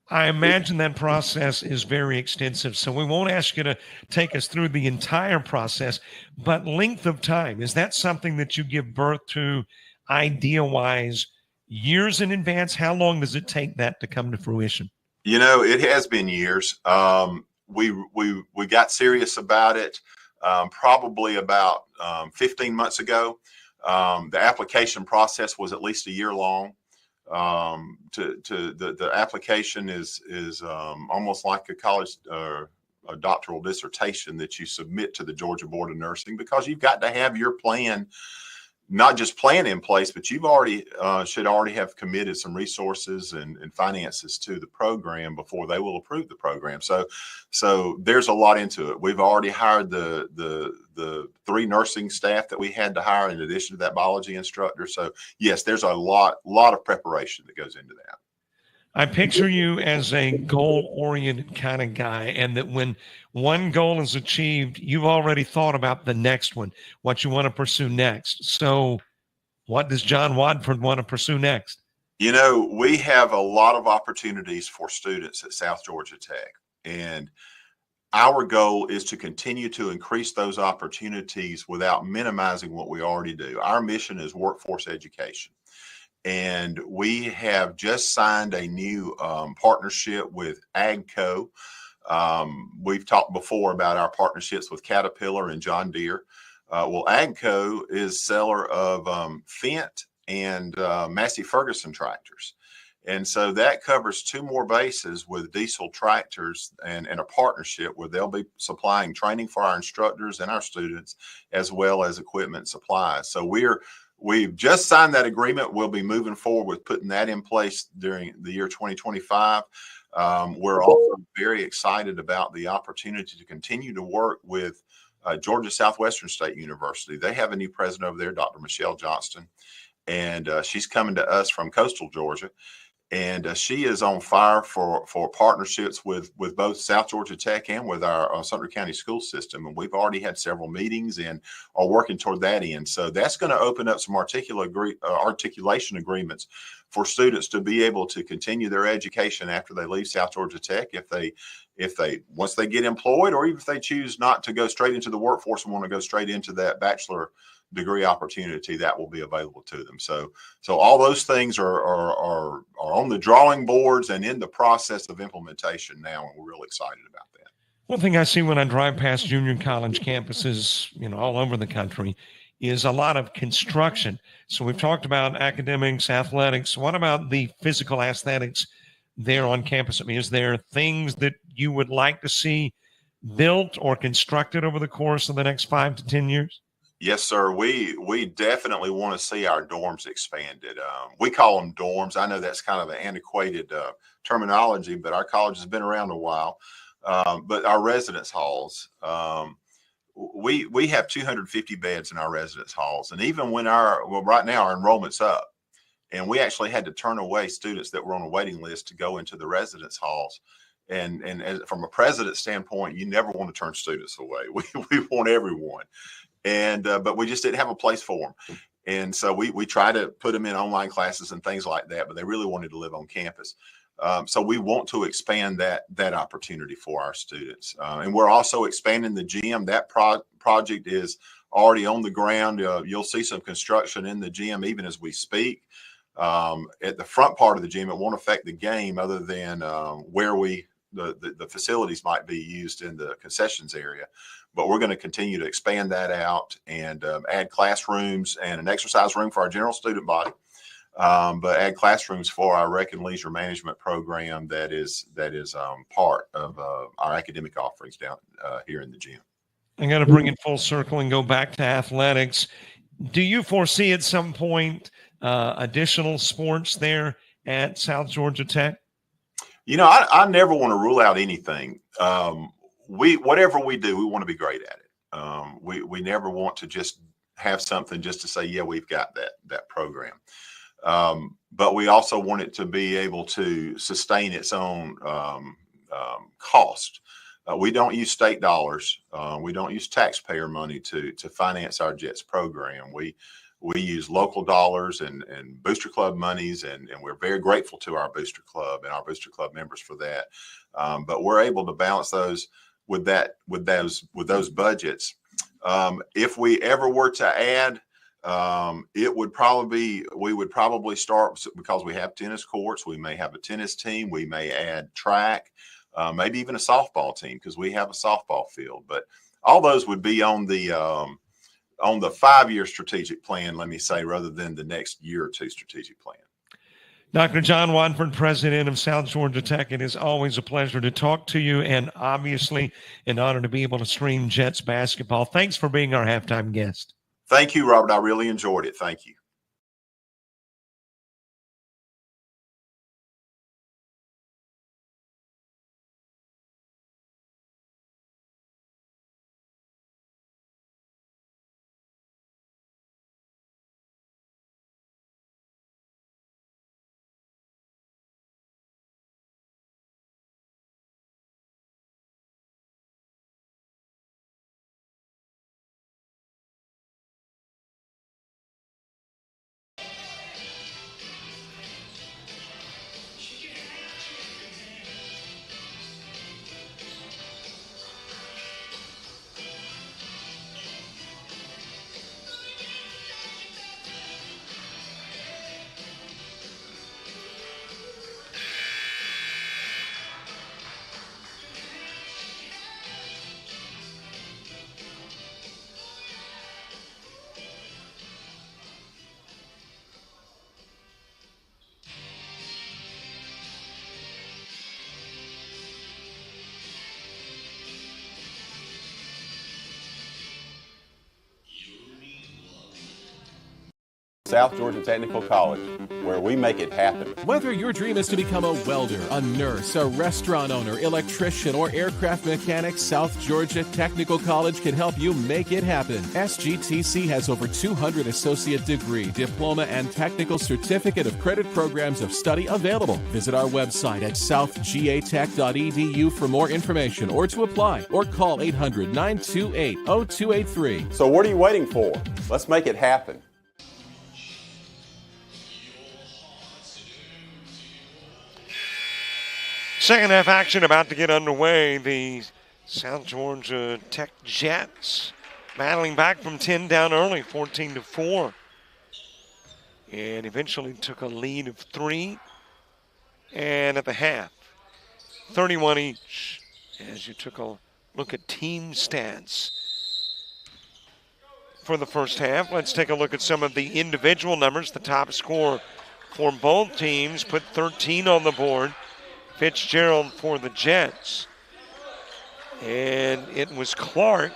Speaker 1: I imagine that process is very extensive, so we won't ask you to take us through the entire process, but length of time, is that something that you give birth to idea-wise years in advance? How long does it take that to come to fruition?
Speaker 5: You know, it has been years. We got serious about it probably about 15 months ago. The application process was at least a year long. The application is almost like a college or a doctoral dissertation that you submit to the Georgia Board of Nursing, because you've got to have your plan, not just plan in place, but you've already should already have committed some resources and finances to the program before they will approve the program. So there's a lot into it. We've already hired the 3 nursing staff that we had to hire in addition to that biology instructor. So yes, there's a lot of preparation that goes into that.
Speaker 1: I picture you as a goal-oriented kind of guy, and that when one goal is achieved, you've already thought about the next one, what you want to pursue next. So what does John Wadford want to pursue next?
Speaker 5: You know, we have a lot of opportunities for students at South Georgia Tech, and our goal is to continue to increase those opportunities without minimizing what we already do. Our mission is workforce education. And we have just signed a new partnership with AGCO. We've talked before about our partnerships with Caterpillar and John Deere. Well, AGCO is seller of Fendt and Massey Ferguson tractors. And so that covers 2 more bases with diesel tractors and a partnership where they'll be supplying training for our instructors and our students, as well as equipment supplies. So we've just signed that agreement. We'll be moving forward with putting that in place during the year 2025. We're also very excited about the opportunity to continue to work with Georgia Southwestern State University. They have a new president over there, Dr. Michelle Johnston, and she's coming to us from coastal Georgia. And she is on fire for partnerships with both South Georgia Tech and with our Sumter County school system. And we've already had several meetings and are working toward that end. So that's going to open up some articulation agreements for students to be able to continue their education after they leave South Georgia Tech, if they once they get employed, or even if they choose not to go straight into the workforce and want to go straight into that bachelor degree opportunity, that will be available to them. So all those things are on the drawing boards and in the process of implementation now, and we're really excited about that.
Speaker 1: One thing I see when I drive past junior college campuses, all over the country, is a lot of construction. So we've talked about academics, athletics. What about the physical aesthetics there on campus? I mean, is there things that you would like to see built or constructed over the course of the next 5 to 10 years?
Speaker 5: Yes, sir. We definitely want to see our dorms expanded. We call them dorms. I know that's kind of an antiquated terminology, but our college has been around a while. But our residence halls, we have 250 beds in our residence halls. And even when right now our enrollment's up, and we actually had to turn away students that were on a waiting list to go into the residence halls. And from a president standpoint, you never want to turn students away. We want everyone. But we just didn't have a place for them. And so we try to put them in online classes and things like that, but they really wanted to live on campus. So we want to expand that opportunity for our students. And we're also expanding the gym. That project is already on the ground. You'll see some construction in the gym even as we speak. At the front part of the gym, it won't affect the game other than where the facilities might be used in the concessions area. But we're going to continue to expand that out and add classrooms and an exercise room for our general student body, but add classrooms for our rec and leisure management program that is part of our academic offerings down here in the gym.
Speaker 1: I'm going to bring it full circle and go back to athletics. Do you foresee at some point additional sports there at South Georgia Tech?
Speaker 5: I never want to rule out anything. Whatever we do, we want to be great at it. We never want to just have something just to say, yeah, we've got that program. But we also want it to be able to sustain its own cost. We don't use state dollars. We don't use taxpayer money to finance our Jets program. We use local dollars and Booster Club monies, and we're very grateful to our Booster Club and our Booster Club members for that. But we're able to balance those with those budgets. If we ever were to add, we would probably start, because we have tennis courts. We may have a tennis team. We may add track, maybe even a softball team, because we have a softball field. But all those would be on the 5-year strategic plan, let me say, rather than the next year or two strategic plan.
Speaker 1: Dr. John Watford, president of South Georgia Tech, it is always a pleasure to talk to you, and obviously an honor to be able to stream Jets basketball. Thanks for being our halftime guest.
Speaker 5: Thank you, Robert. I really enjoyed it. Thank you.
Speaker 3: South Georgia Technical College, where we make it happen.
Speaker 4: Whether your dream is to become a welder, a nurse, a restaurant owner, electrician, or aircraft mechanic, South Georgia Technical College can help you make it happen. SGTC has over 200 associate degree, diploma, and technical certificate of credit programs of study available. Visit our website at southgatech.edu for more information or to apply, or call 800-928-0283.
Speaker 3: So what are you waiting for? Let's make it happen.
Speaker 1: Second half action about to get underway. The South Georgia Tech Jets battling back from 10 down early, 14-4. And eventually took a lead of 3. And at the half, 31 each. As you took a look at team stats for the first half, let's take a look at some of the individual numbers. The top scorer for both teams put 13 on the board. Fitzgerald for the Jets. And it was Clark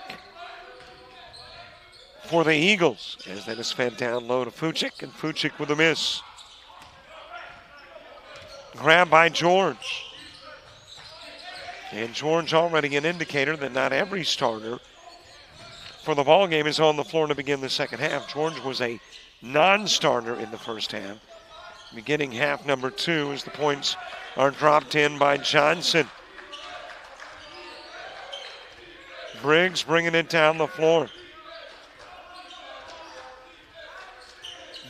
Speaker 1: for the Eagles, as that is fed down low to Fuchik, and Fuchik with a miss. Grab by George. And George already an indicator that not every starter for the ball game is on the floor to begin the second half. George was a non-starter in the first half. Beginning half number 2 as the points are dropped in by Johnson. Briggs bringing it down the floor.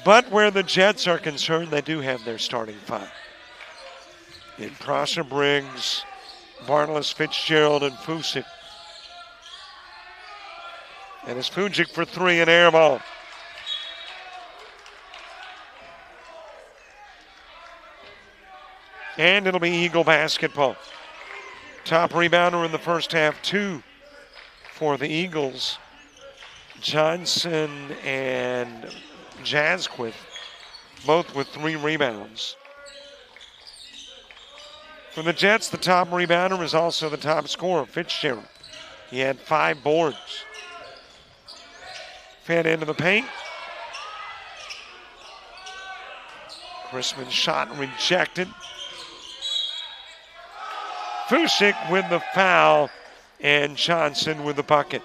Speaker 1: But where the Jets are concerned, they do have their starting 5. In Prosser, Briggs, Bartles, Fitzgerald, and Fusick. And it's Fujic for 3, an air ball. And it'll be Eagle basketball. Top rebounder in the first half, 2 for the Eagles. Johnson and Jazzquith, both with 3 rebounds. For the Jets, the top rebounder is also the top scorer, Fitzgerald. He had 5 boards. Fed into the paint. Chrisman's shot rejected. Fusick with the foul, and Johnson with the bucket.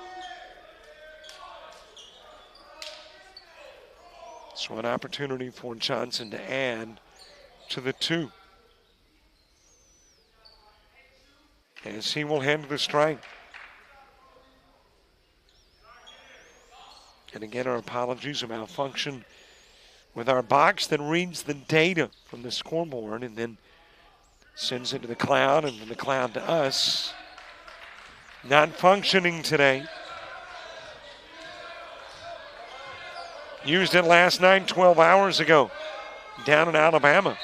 Speaker 1: It's So an opportunity for Johnson to add to the 2. As he will head to the strike. And again, our apologies, a malfunction with our box that reads the data from the scoreboard and then sends it to the cloud, and from the cloud to us. Not functioning today. Used it last night, 12 hours ago, down in Alabama.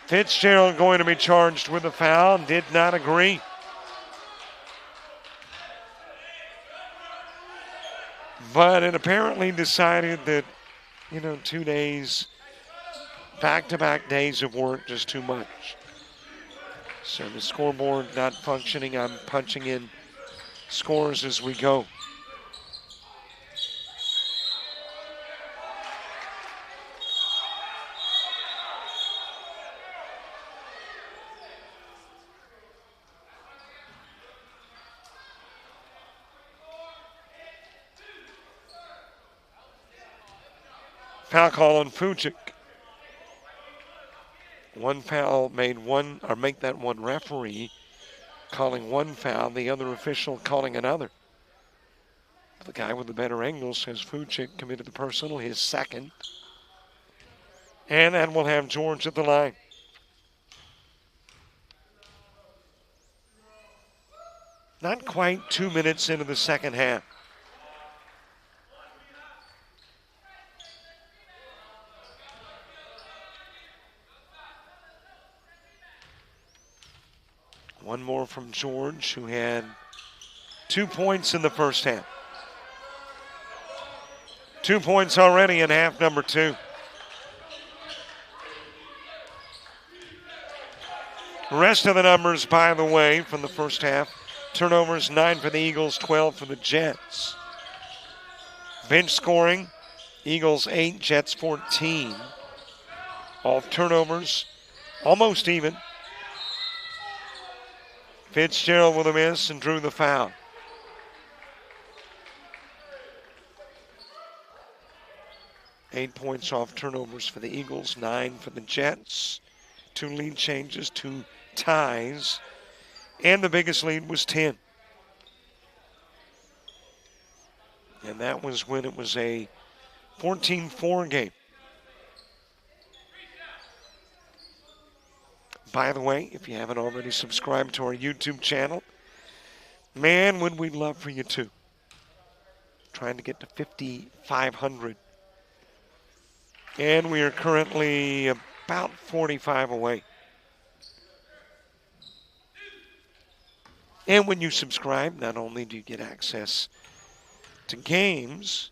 Speaker 1: Fitzgerald going to be charged with a foul, did not agree. But it apparently decided that, 2 days, back-to-back days of work, just too much. So the scoreboard not functioning. I'm punching in scores as we go. Foul call on Fujic. One foul made one, or make that one referee calling one foul, the other official calling another. The guy with the better angle says Fujic committed the personal, his second. And that will have George at the line. Not quite 2 minutes into the second half. One more from George, who had 2 points in the first half. 2 points already in half number 2. The rest of the numbers, by the way, from the first half. Turnovers, 9 for the Eagles, 12 for the Jets. Bench scoring, Eagles 8, Jets 14. Off turnovers, almost even. Fitzgerald with a miss and drew the foul. Eight points off turnovers for the Eagles, 9 for the Jets. 2 lead changes, 2 ties, and the biggest lead was 10. And that was when it was a 14-4 game. By the way, if you haven't already subscribed to our YouTube channel, man, would we love for you to. Trying to get to 5,500. And we are currently about 45 away. And when you subscribe, not only do you get access to games,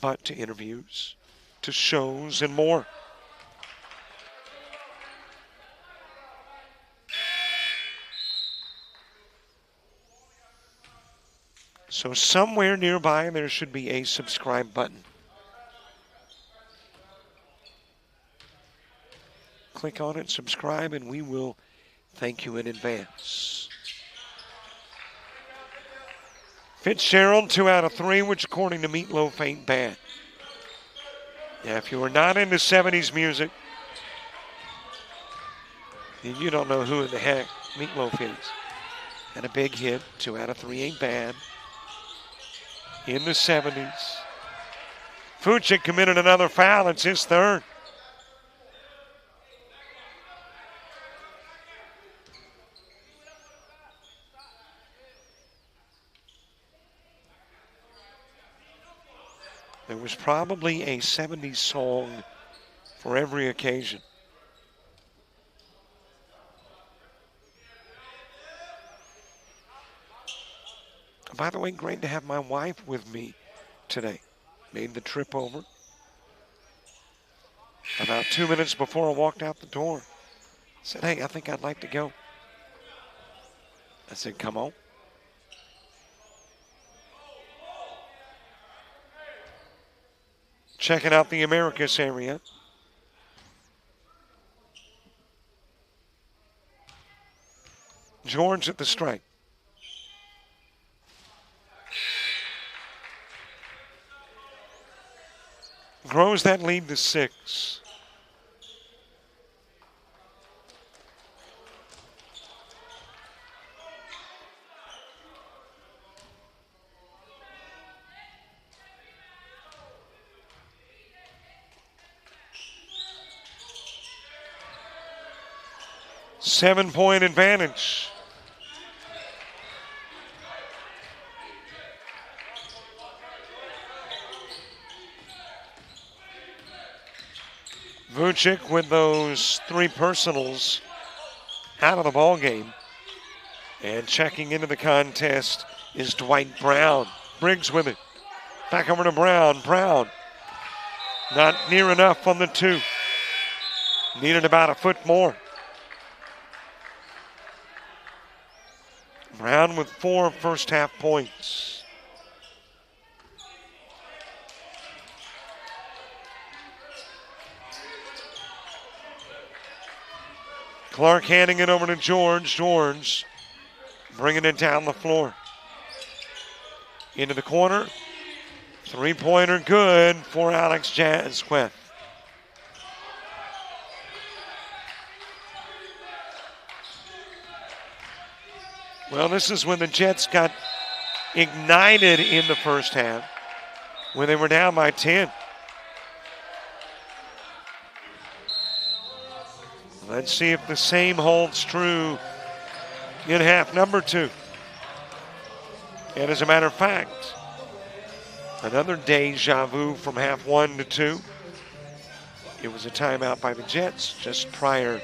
Speaker 1: but to interviews, to shows, and more. So somewhere nearby there should be a subscribe button. Click on it, subscribe, and we will thank you in advance. Fitzgerald, 2 out of 3, which according to Meatloaf ain't bad. Yeah, if you are not into 70s music, then you don't know who in the heck Meatloaf is. And a big hit, 2 out of 3 ain't bad. In the 70s. Fujic committed another foul. It's his third. There was probably a 70s song for every occasion. By the way, great to have my wife with me today. Made the trip over. About 2 minutes before I walked out the door, said, hey, I think I'd like to go. I said, come on. Checking out the Americas area. George at the strike. grows that lead to 6. Seven-point advantage. Vucic with those 3 personals out of the ball game. And checking into the contest is Dwight Brown. Briggs with it. Back over to Brown. Brown not near enough on the 2. Needed about a foot more. Brown with 4 first half points. Clark handing it over to George. George bringing it down the floor. Into the corner. 3-pointer good for Alex Jasquith. Well, this is when the Jets got ignited in the first half when they were down by 10. Let's see if the same holds true in half number 2. And as a matter of fact, another deja vu from half 1 to 2. It was a timeout by the Jets just prior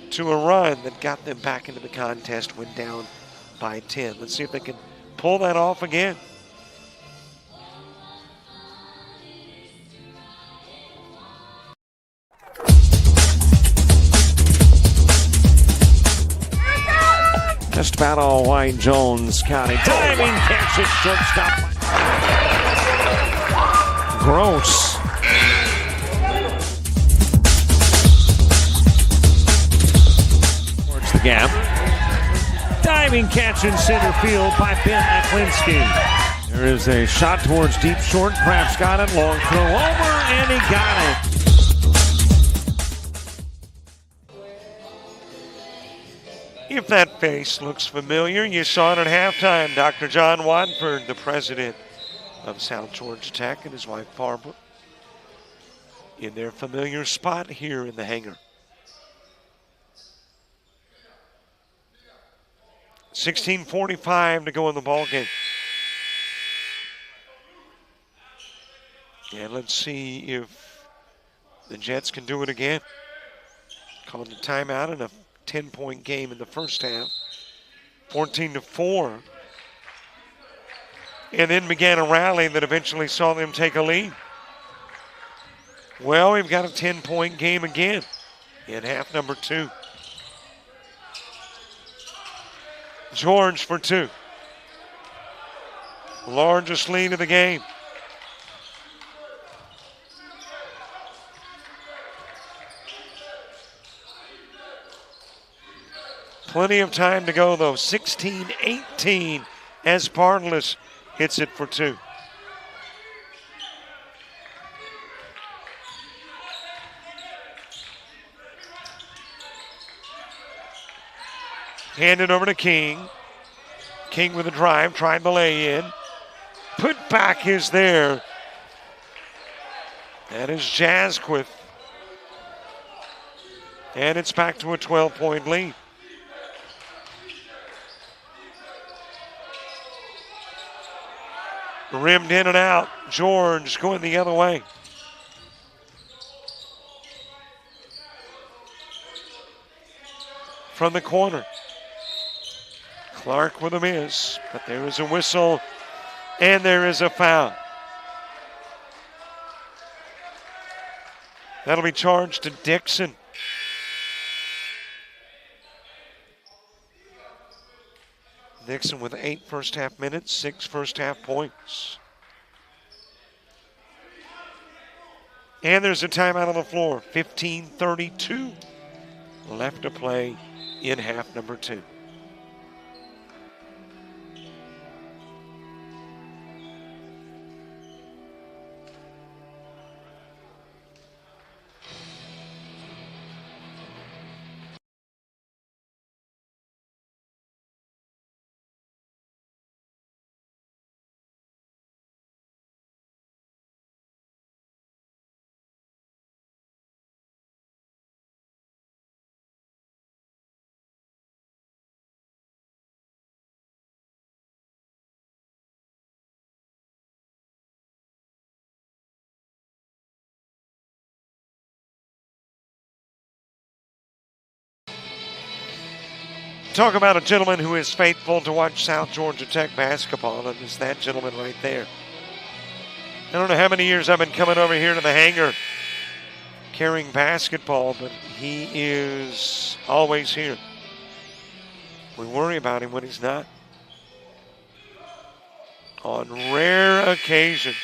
Speaker 1: to a run that got them back into the contest, went down by 10. Let's see if they can pull that off again. Just about all White Jones County. Diving catch it, shortstop. Gross. Towards the gap. Diving catch in center field by Ben Aklinski. There is a shot towards deep short. Kraft's got it. Long throw over, and he got it. If that face looks familiar, you saw it at halftime. Dr. John Watford, the president of South Georgia Tech, and his wife Barbara in their familiar spot here in the hangar. 16:45 to go in the ball game. And let's see if the Jets can do it again. Called a timeout in a 10-point game in the first half. 14-4. And then began a rally that eventually saw them take a lead. Well, we've got a 10-point game again in half number 2. George for 2. Largest lead of the game. Plenty of time to go, though. 16-18 as Bartles hits it for 2. Handed over to King. King with a drive, tried the lay in. Put back is there. That is Jasquith. And it's back to a 12-point lead. Rimmed in and out. George going the other way. From the corner. Clark with a miss, but there is a whistle and there is a foul. That'll be charged to Dixon. Dixon with 8 first half minutes, 6 first half points. And there's a timeout on the floor. 15:32 left to play in half number 2. Talk about a gentleman who is faithful to watch South Georgia Tech basketball, and it's that gentleman right there. I don't know how many years I've been coming over here to the hangar carrying basketball, but he is always here. We worry about him when he's not. On rare occasions,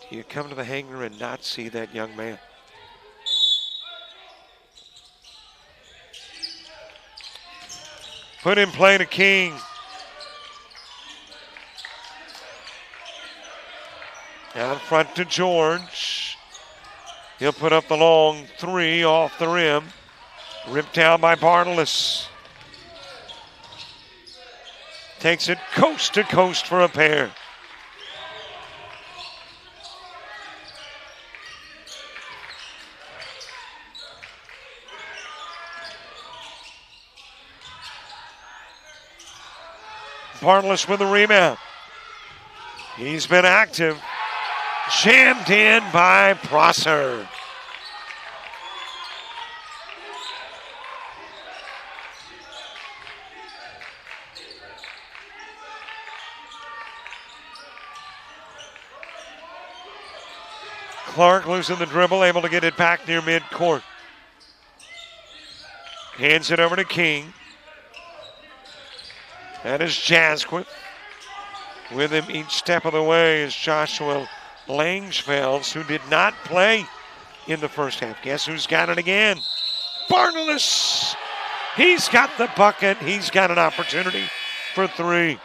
Speaker 1: do you come to the hangar and not see that young man? Put in play to King. Out front to George. He'll put up the long three off the rim. Ripped down by Bartolus. Takes it coast to coast for a pair. Bartolus with the rebound. He's been active. Jammed in by Prosser. Clark losing the dribble, able to get it back near midcourt. Hands it over to King. That is Jasquith. With him each step of the way is Joshua Langsfels, who did not play in the first half. Guess who's got it again? Bartolus. He's got the bucket. He's got an opportunity for three.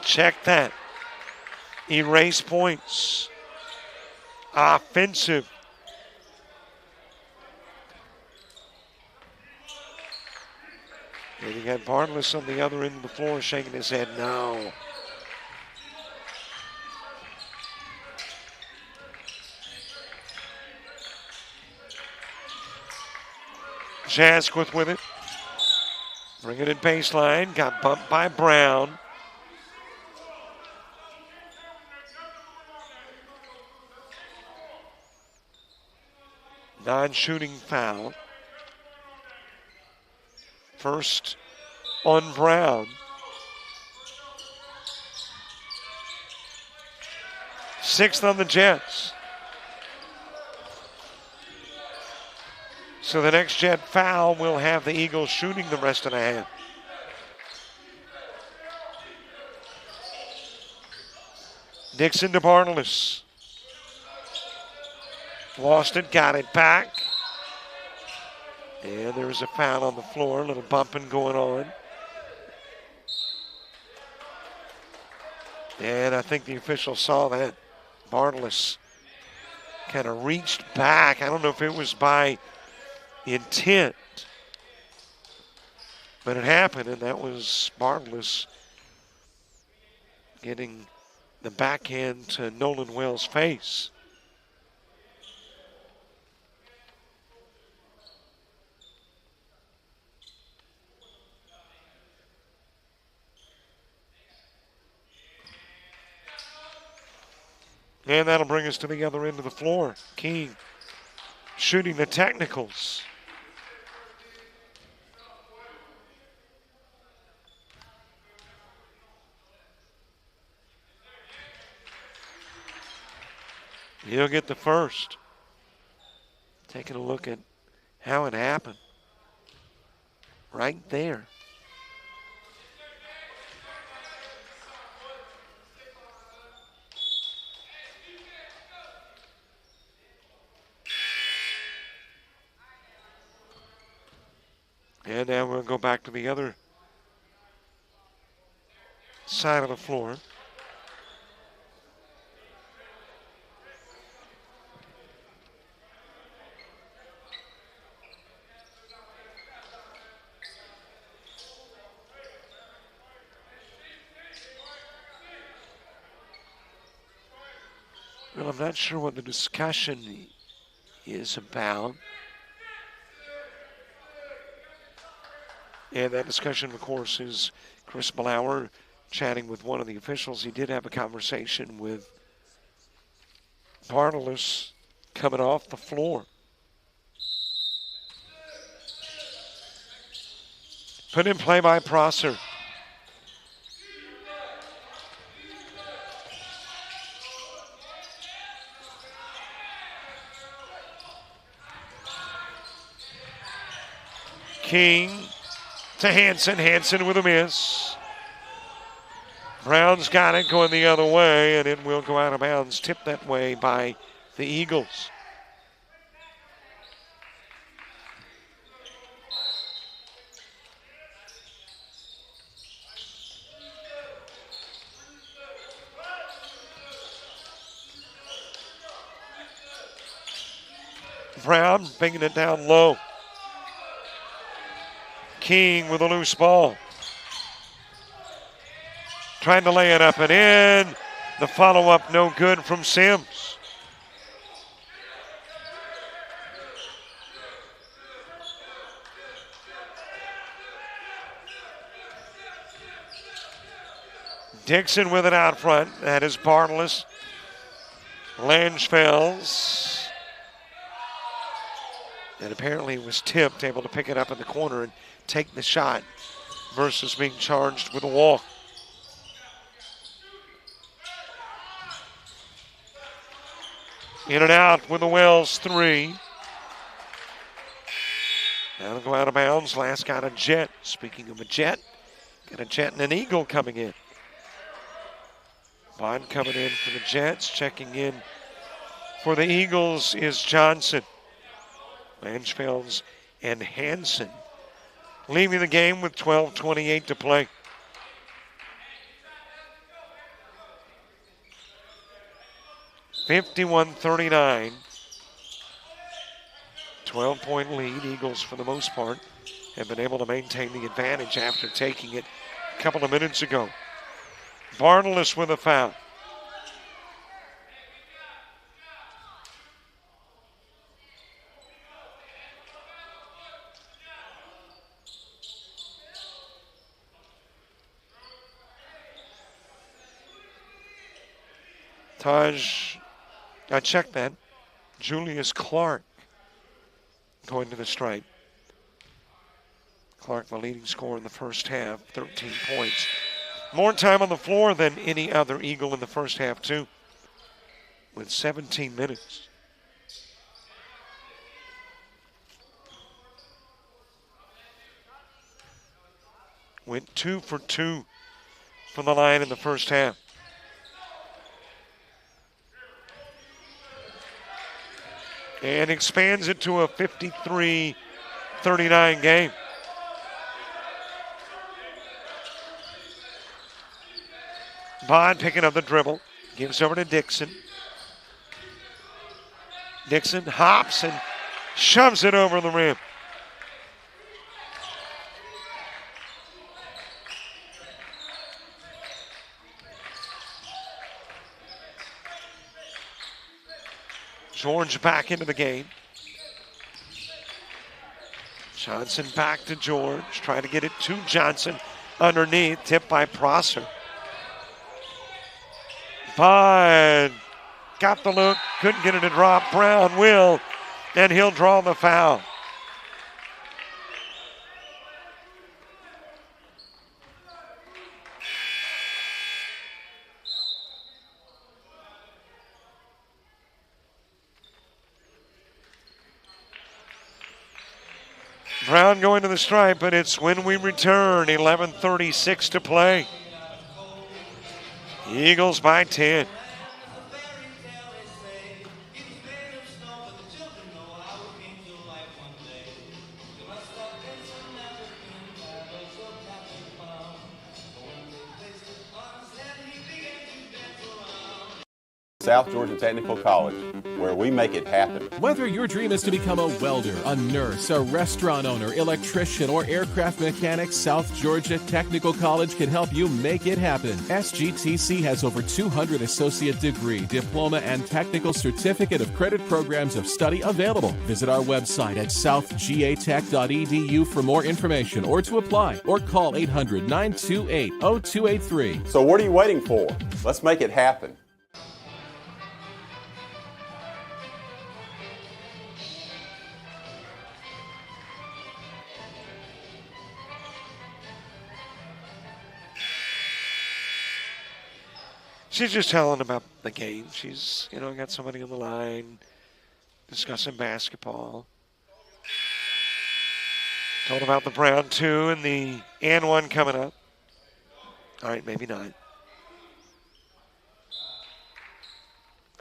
Speaker 1: Check that. Erase points. Offensive. And you got Bartolus on the other end of the floor shaking his head no. Jasquith with it. Bringing it baseline. Got bumped by Brown. Non-shooting foul. First on Brown. Sixth on the Jets. So the next Jet foul will have the Eagles shooting the rest of the half. Dixon to Bartolus. Lost it, got it back. And there's a foul on the floor, a little bumping going on. And I think the official saw that. Bartolus kind of reached back. I don't know if it was by intent, but it happened, and that was Bartolus getting the backhand to Nolan Wells' face. And that'll bring us to the other end of the floor. King shooting the technicals. He'll get the first. Taking a look at how it happened. Right there. And now we'll go back to the other side of the floor. Well, I'm not sure what the discussion is about. And that discussion, of course, is Chris Blauer chatting with one of the officials. He did have a conversation with Bartolus coming off the floor. Put in play by Prosser. King to Hanson. Hanson with a miss. Brown's got it going the other way, and it will go out of bounds. Tipped that way by the Eagles. Brown bringing it down low. King with a loose ball. Trying to lay it up and in. The follow-up no good from Sims. Dixon with it out front. That is Bartolus. Langefelds. And apparently was tipped, able to pick it up in the corner and take the shot versus being charged with a walk. In and out with the Wells three. That'll go out of bounds. Last got a jet. Speaking of a jet, got a jet and an eagle coming in. Bond coming in for the Jets. Checking in for the Eagles is Johnson. Langefelds and Hanson leaving the game with 12:28 to play. (51-39). 12-point lead. Eagles, for the most part, have been able to maintain the advantage after taking it a couple of minutes ago. Bartolus with a foul. I checked that. Julius Clark going to the stripe. Clark, the leading scorer in the first half, 13 points. More time on the floor than any other Eagle in the first half, too, with 17 minutes. Went 2 for 2 from the line in the first half. And expands it to a 53-39 game. Bond picking up the dribble. Gives over to Dixon. Dixon hops and shoves it over the rim. George back into the game. Johnson back to George. Trying to get it to Johnson underneath. Tipped by Prosser. Bond got the look. Couldn't get it to drop. Brown will. And he'll draw the foul. Brown going to the stripe, but it's when we return. 11:36 to play. Eagles by 10.
Speaker 3: South Georgia Technical College, where we make it happen.
Speaker 4: Whether your dream is to become a welder, a nurse, a restaurant owner, electrician, or aircraft mechanic, South Georgia Technical College can help you make it happen. SGTC has over 200 associate degree, diploma, and technical certificate of credit programs of study available. Visit our website at southgatech.edu for more information or to apply, or call 800-928-0283.
Speaker 3: So what are you waiting for? Let's make it happen.
Speaker 1: She's just telling about the game. She's, got somebody on the line discussing basketball. Told about the Brown 2 and the and 1 coming up. All right, maybe not.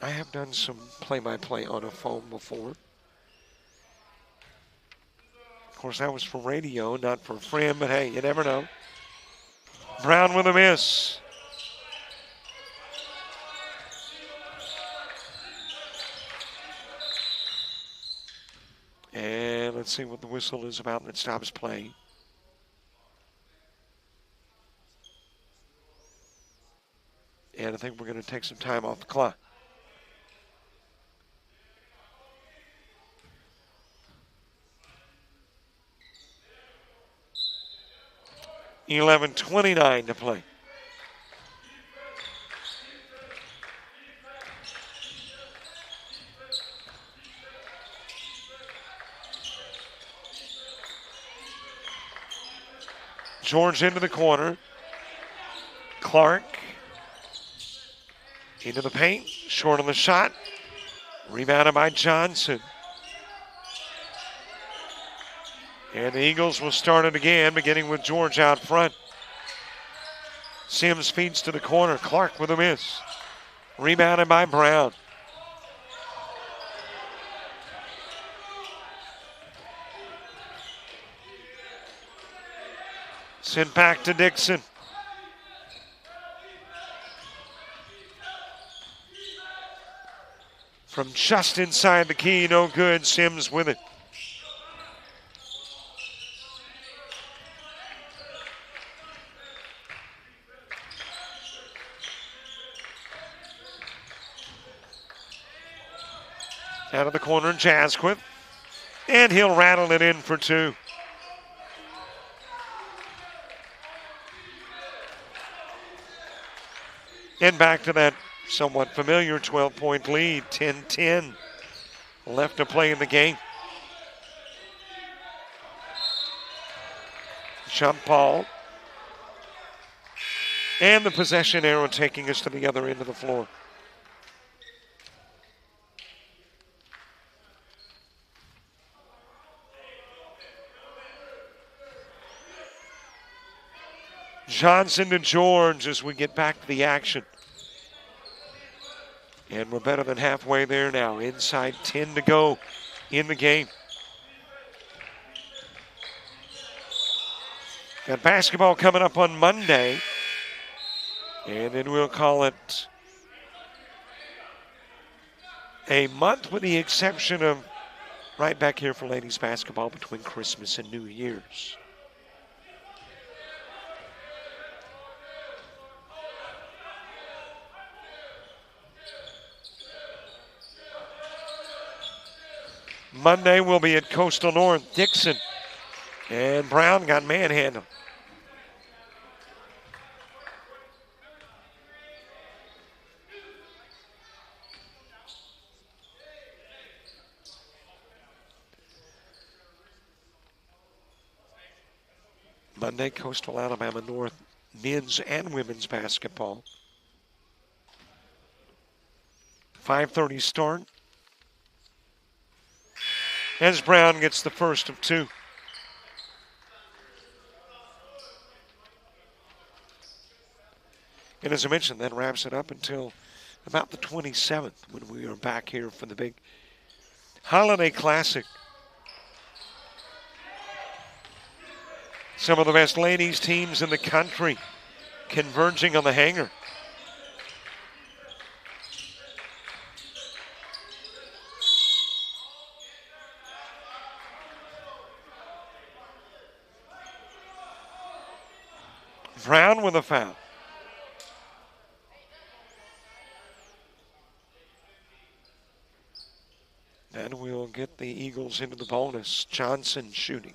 Speaker 1: I have done some play-by-play on a phone before. Of course, that was for radio, not for Frim, but hey, you never know. Brown with a miss. And let's see what the whistle is about, and it stops play. And I think we're going to take some time off the clock. $11:29 to play. George into the corner. Clark into the paint. Short on the shot. Rebounded by Johnson. And the Eagles will start it again, beginning with George out front. Sims feeds to the corner. Clark with a miss. Rebounded by Brown. Sent back to Dixon. From just inside the key, no good. Sims with it. Out of the corner, Jasquith. And he'll rattle it in for 2. And back to that somewhat familiar 12-point lead, 10-10 left to play in the game. Jump ball. And the possession arrow taking us to the other end of the floor. Johnson to George as we get back to the action. And we're better than halfway there now. Inside 10 to go in the game. Got basketball coming up on Monday. And then we'll call it a month with the exception of right back here for ladies basketball between Christmas and New Year's. Monday will be at Coastal North. Dixon and Brown got manhandled. Monday, Coastal Alabama North men's and women's basketball. 5:30 start. As Brown gets the first of 2. And as I mentioned, that wraps it up until about the 27th when we are back here for the big Holiday Classic. Some of the best ladies teams in the country converging on the hangar. Brown with a foul. And we'll get the Eagles into the bonus. Johnson shooting.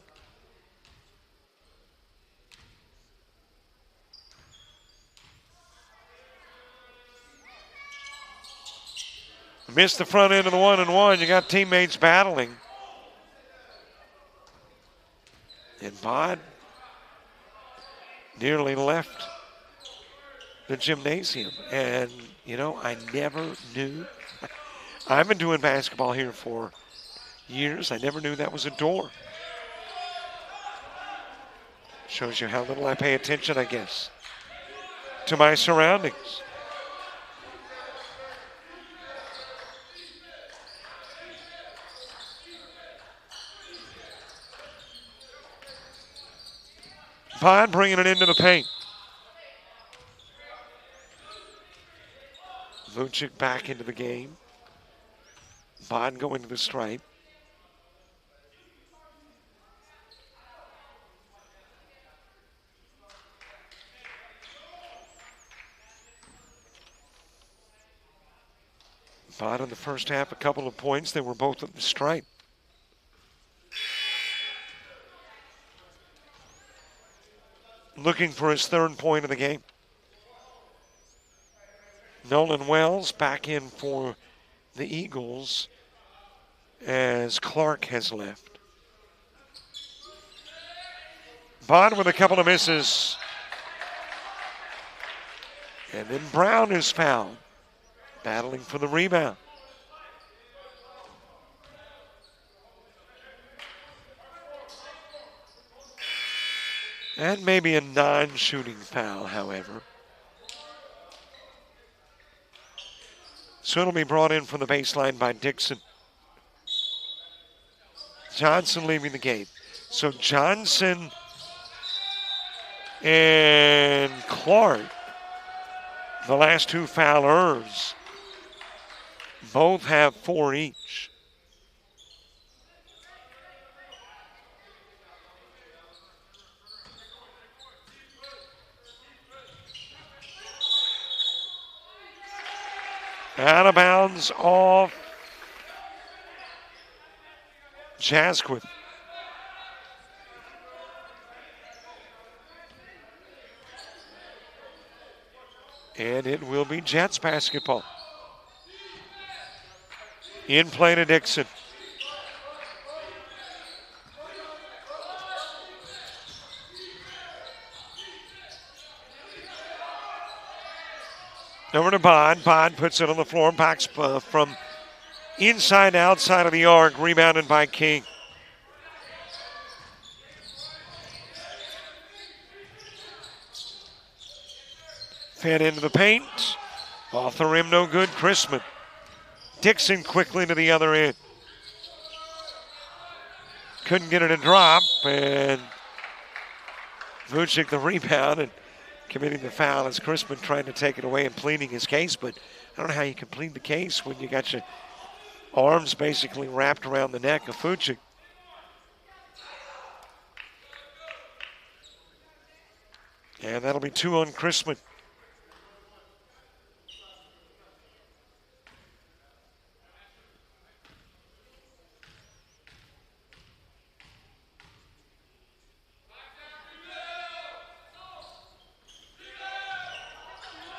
Speaker 1: Missed the front end of the 1-and-1. You got teammates battling. And Bod nearly left the gymnasium. And, you know, I never knew. I've been doing basketball here for years. I never knew that was a door. Shows you how little I pay attention, I guess, to my surroundings. Bond bringing it into the paint. Vucic back into the game. Bond going to the stripe. Bond in the first half, a couple of points. They were both at the stripe. Looking for his third point of the game. Nolan Wells back in for the Eagles as Clark has left. Bond with a couple of misses. And then Brown is fouled, battling for the rebound. And maybe a non-shooting foul, however. So it'll be brought in from the baseline by Dixon. Johnson leaving the game. So Johnson and Clark, the last two foulers, both have 4 each. Out of bounds off Jasquith. And it will be Jets basketball. In play to Dixon. Over to Bond. Bond puts it on the floor. Backs from inside to outside of the arc. Rebounded by King. Fed into the paint. Off the rim, no good. Chrisman. Dixon quickly to the other end. Couldn't get it to drop. And Vucic the rebound and committing the foul as Chrisman trying to take it away and pleading his case. But I don't know how you can plead the case when you got your arms basically wrapped around the neck of Vucic. And that'll be 2 on Chrisman.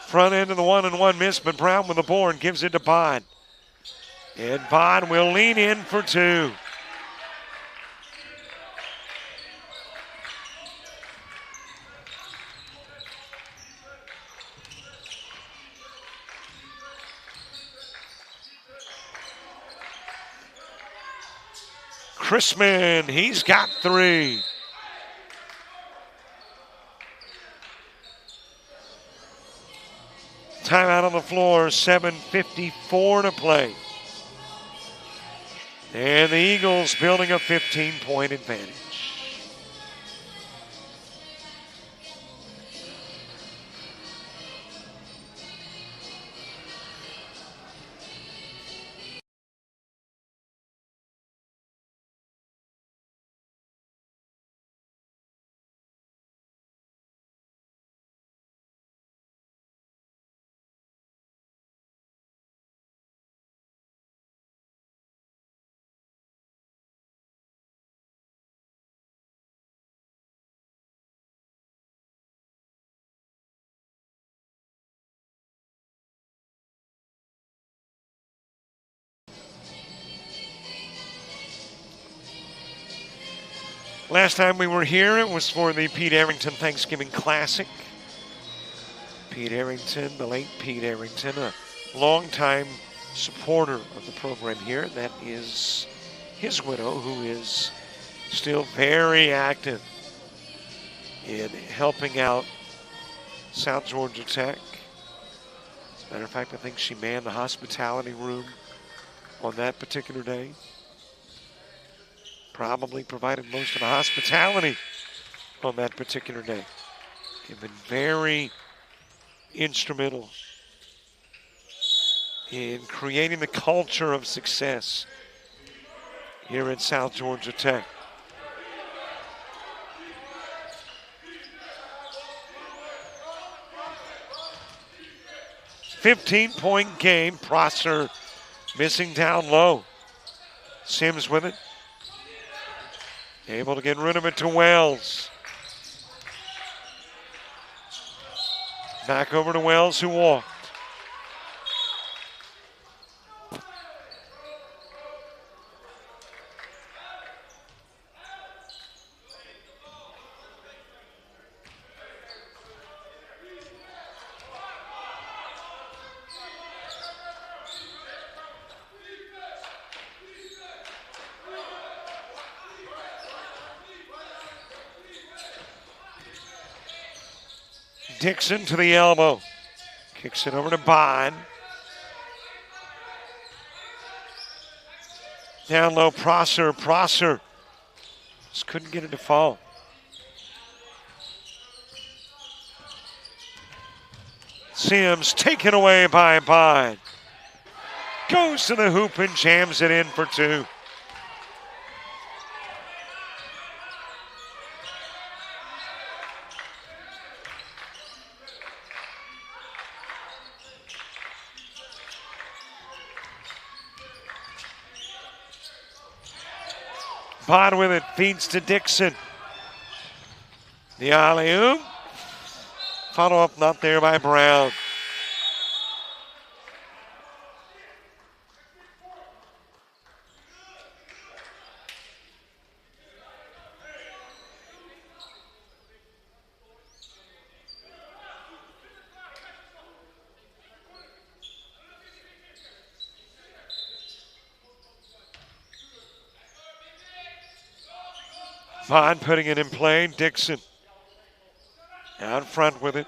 Speaker 1: Front end of the 1-and-1 miss, but Brown with the board gives it to Bond. And Bond will lean in for 2. Chrisman, he's got 3. Timeout on the floor, 7:54 to play. And the Eagles building a 15-point advantage. Last time we were here, it was for the Pete Arrington Thanksgiving Classic. Pete Arrington, the late Pete Arrington, a longtime supporter of the program here. And that is his widow, who is still very active in helping out South Georgia Tech. As a matter of fact, I think she manned the hospitality room on that particular day. Probably provided most of the hospitality on that particular day. They've been very instrumental in creating the culture of success here at South Georgia Tech. "15-point game. Prosser missing down low. Sims with it. Able to get rid of it to Wells. Back over to Wells, who walked. Dixon to the elbow. Kicks it over to Bond. Down low, Prosser. Prosser just couldn't get it to fall. Sims taken away by Bond. Goes to the hoop and jams it in for two. Bond with it, feeds to Dixon. The alley-oop. Follow-up not there by Brown. Bond putting it in play. Dixon out front with it.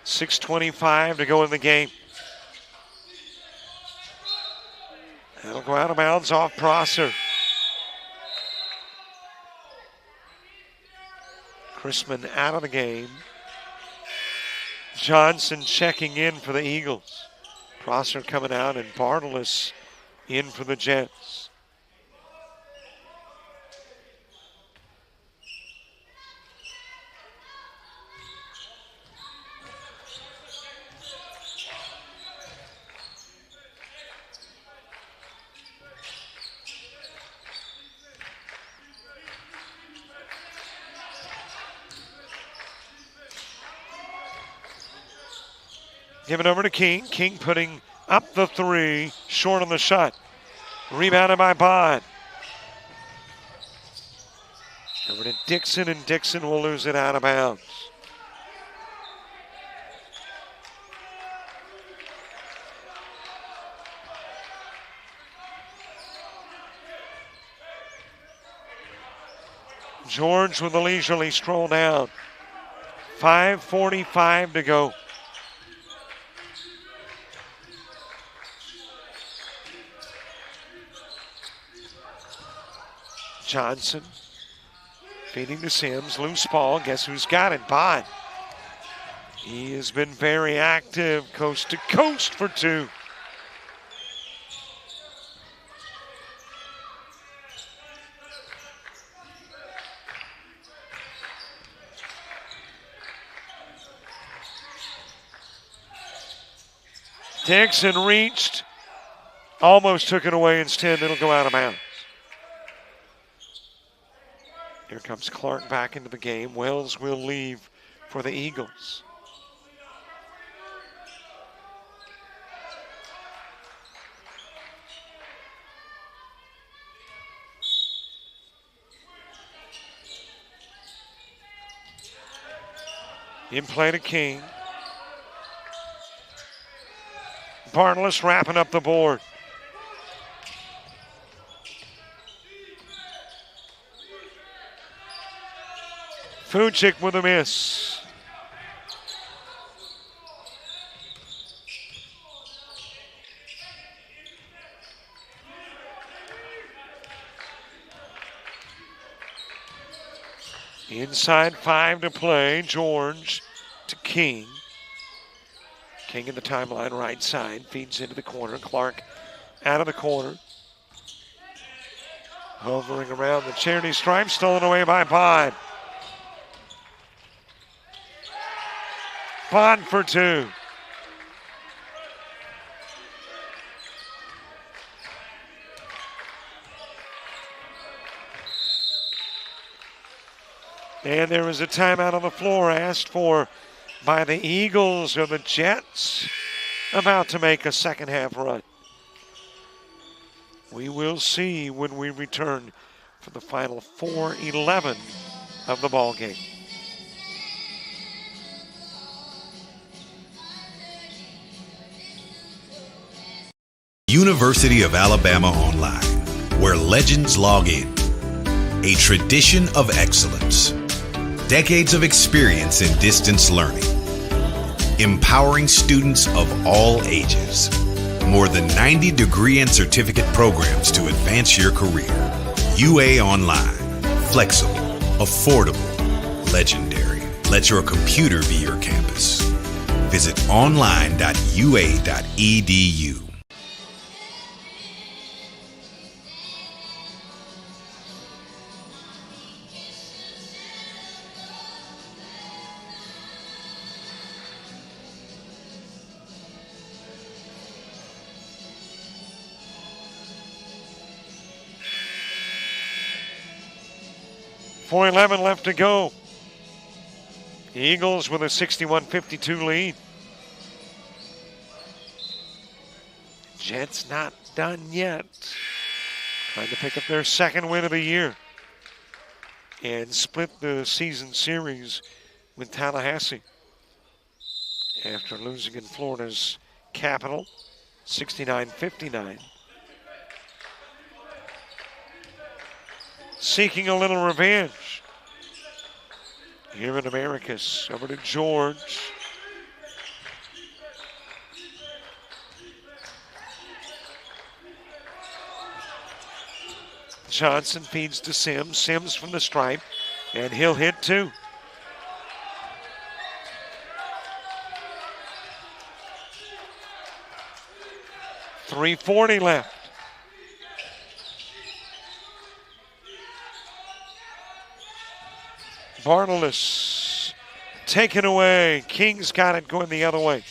Speaker 1: 6:25 to go in the game. That'll go out of bounds off Prosser. Chrisman out of the game. Johnson checking in for the Eagles. Prosser coming out and Bartolus in for the Jets. Give it over to King. King putting up the three, short on the shot. Rebounded by Bond. Over to Dixon, and Dixon will lose it out of bounds. George with a leisurely stroll down. 5:45 to go. Johnson feeding to Sims. Loose ball. Guess who's got it? Bond. He has been very active, coast to coast for two. Dixon reached. Almost took it away instead. It'll go out of bounds. Here comes Clark back into the game. Wells will leave for the Eagles. In play to King. Bartless wrapping up the board. Fuchik with a miss. Inside 5 to play. George to King. King in the timeline, right side. Feeds into the corner. Clark out of the corner. Hovering around the charity stripe. Stolen away by Bond. Bond for 2. And there was a timeout on the floor asked for by the Eagles or the Jets, about to make a second half run. We will see when we return for the final 4:11 of the ball game.
Speaker 2: University of Alabama Online, where legends log in. A tradition of excellence. Decades of experience in distance learning. Empowering students of all ages. More than 90 degree and certificate programs to advance your career. UA Online. Flexible, affordable, legendary. Let your computer be your campus. Visit online.ua.edu.
Speaker 1: .411 left to go. The Eagles with a 61-52 lead. Jets not done yet. Trying to pick up their second win of the year and split the season series with Tallahassee after losing in Florida's capital, 69-59. Seeking a little revenge. Here in Americus, over to George. Johnson feeds to Sims. Sims from the stripe, and he'll hit 2. .340 left. Bartolus taken away. King's got it going the other way.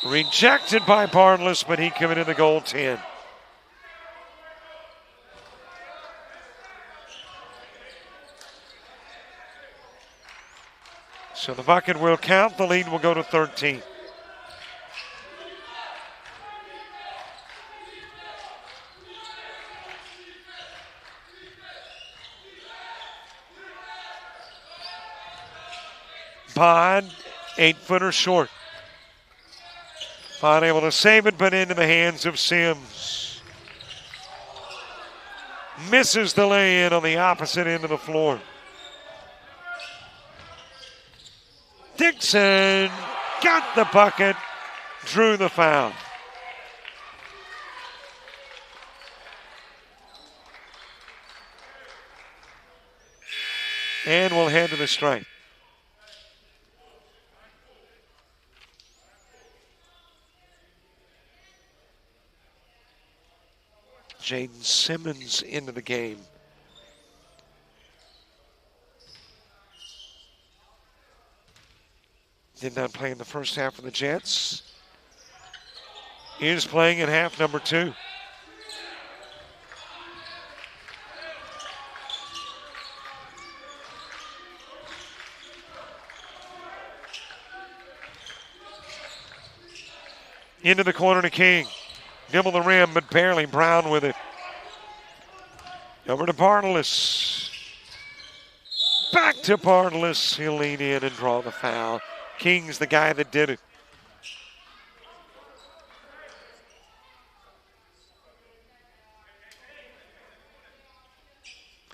Speaker 1: Rejected by Bartolus, but he committed the goal 10. So the bucket will count. The lead will go to 13. Pod, 8-footer short. Pod able to save it, but into the hands of Sims. Misses the lay-in on the opposite end of the floor. Dixon got the bucket, drew the foul. And we'll head to the stripe. Jaden Simmons into the game. Did not play in the first half for the Jets. He is playing in half number 2. Into the corner to King. Nibble the rim, but barely. Brown with it. Over to Bartolus. Back to Bartles. He'll lean in and draw the foul. King's the guy that did it.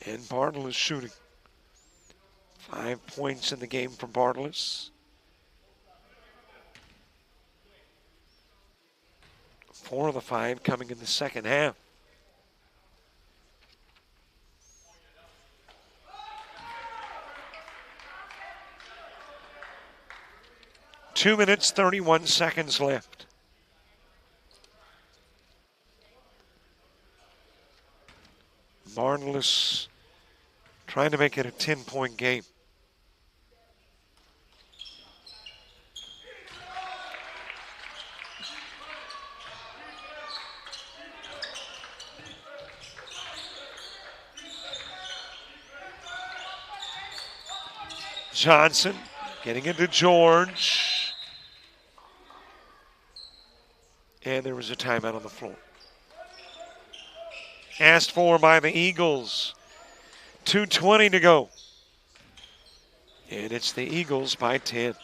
Speaker 1: And Bartles shooting. 5 points in the game for Bartles. 4 of the 5 coming in the second half. Two minutes, 31 seconds left. Bartles trying to make it a 10-point game. Johnson getting into George. And there was a timeout on the floor. Asked for by the Eagles. 2:20 to go. And it's the Eagles by 10.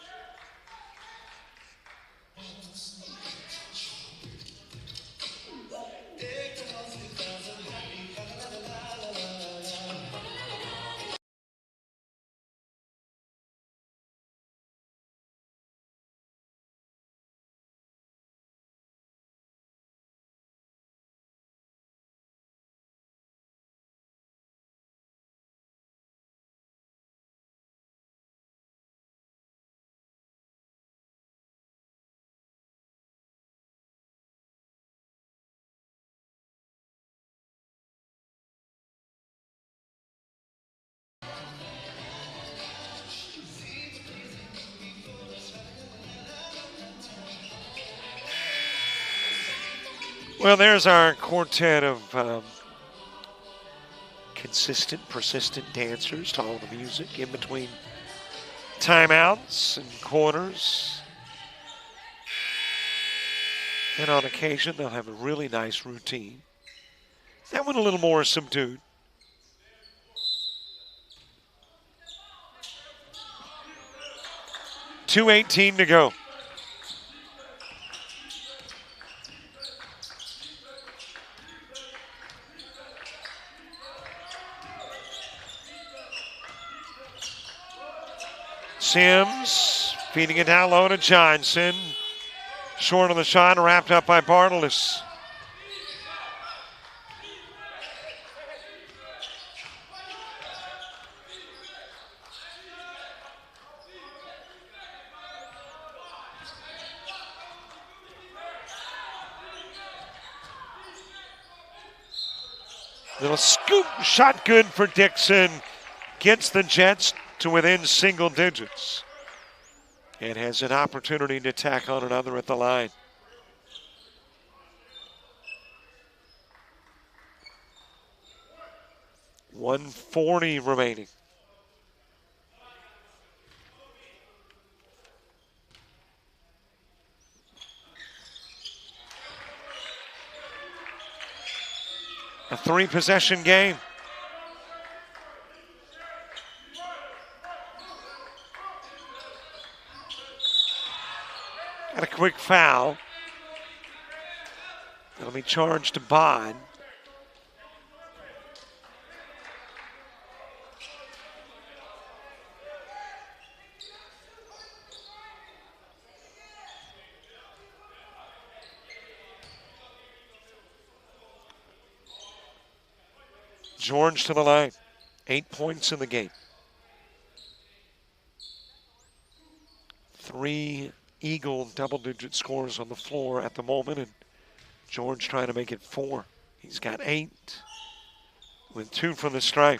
Speaker 1: Well, there's our quartet of consistent, persistent dancers to all the music in between timeouts and quarters. And on occasion, they'll have a really nice routine. That one a little more subdued. .218 to go. Sims feeding it down low to Johnson. Short of the shot, wrapped up by Bartles. Little scoop shot good for Dixon. Gets the Jets to within single digits. And has an opportunity to tack on another at the line. .140 remaining. A 3-possession game. Got a quick foul. That'll be charged to Bond. George to the line. 8 points in the game. 3 Eagle double-digit scores on the floor at the moment, and George trying to make it 4. He's got 8 with 2 from the stripe.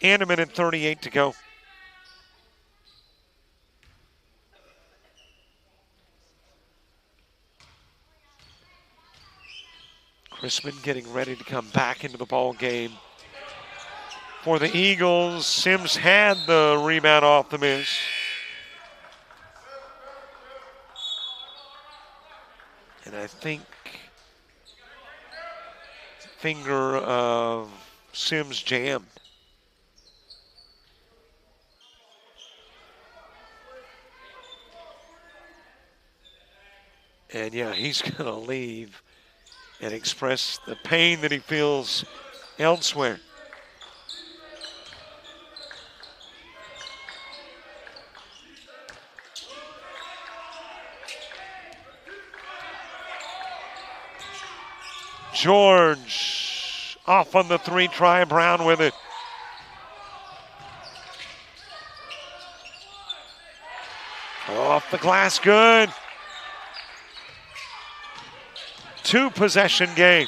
Speaker 1: And a minute 38 to go. Crispin getting ready to come back into the ball game. For the Eagles, Sims had the rebound off the miss. And I think finger of Sims jammed. And yeah, he's going to leave and express the pain that he feels elsewhere. George off on the 3 try, Brown with it. Off the glass, good. 2 possession game.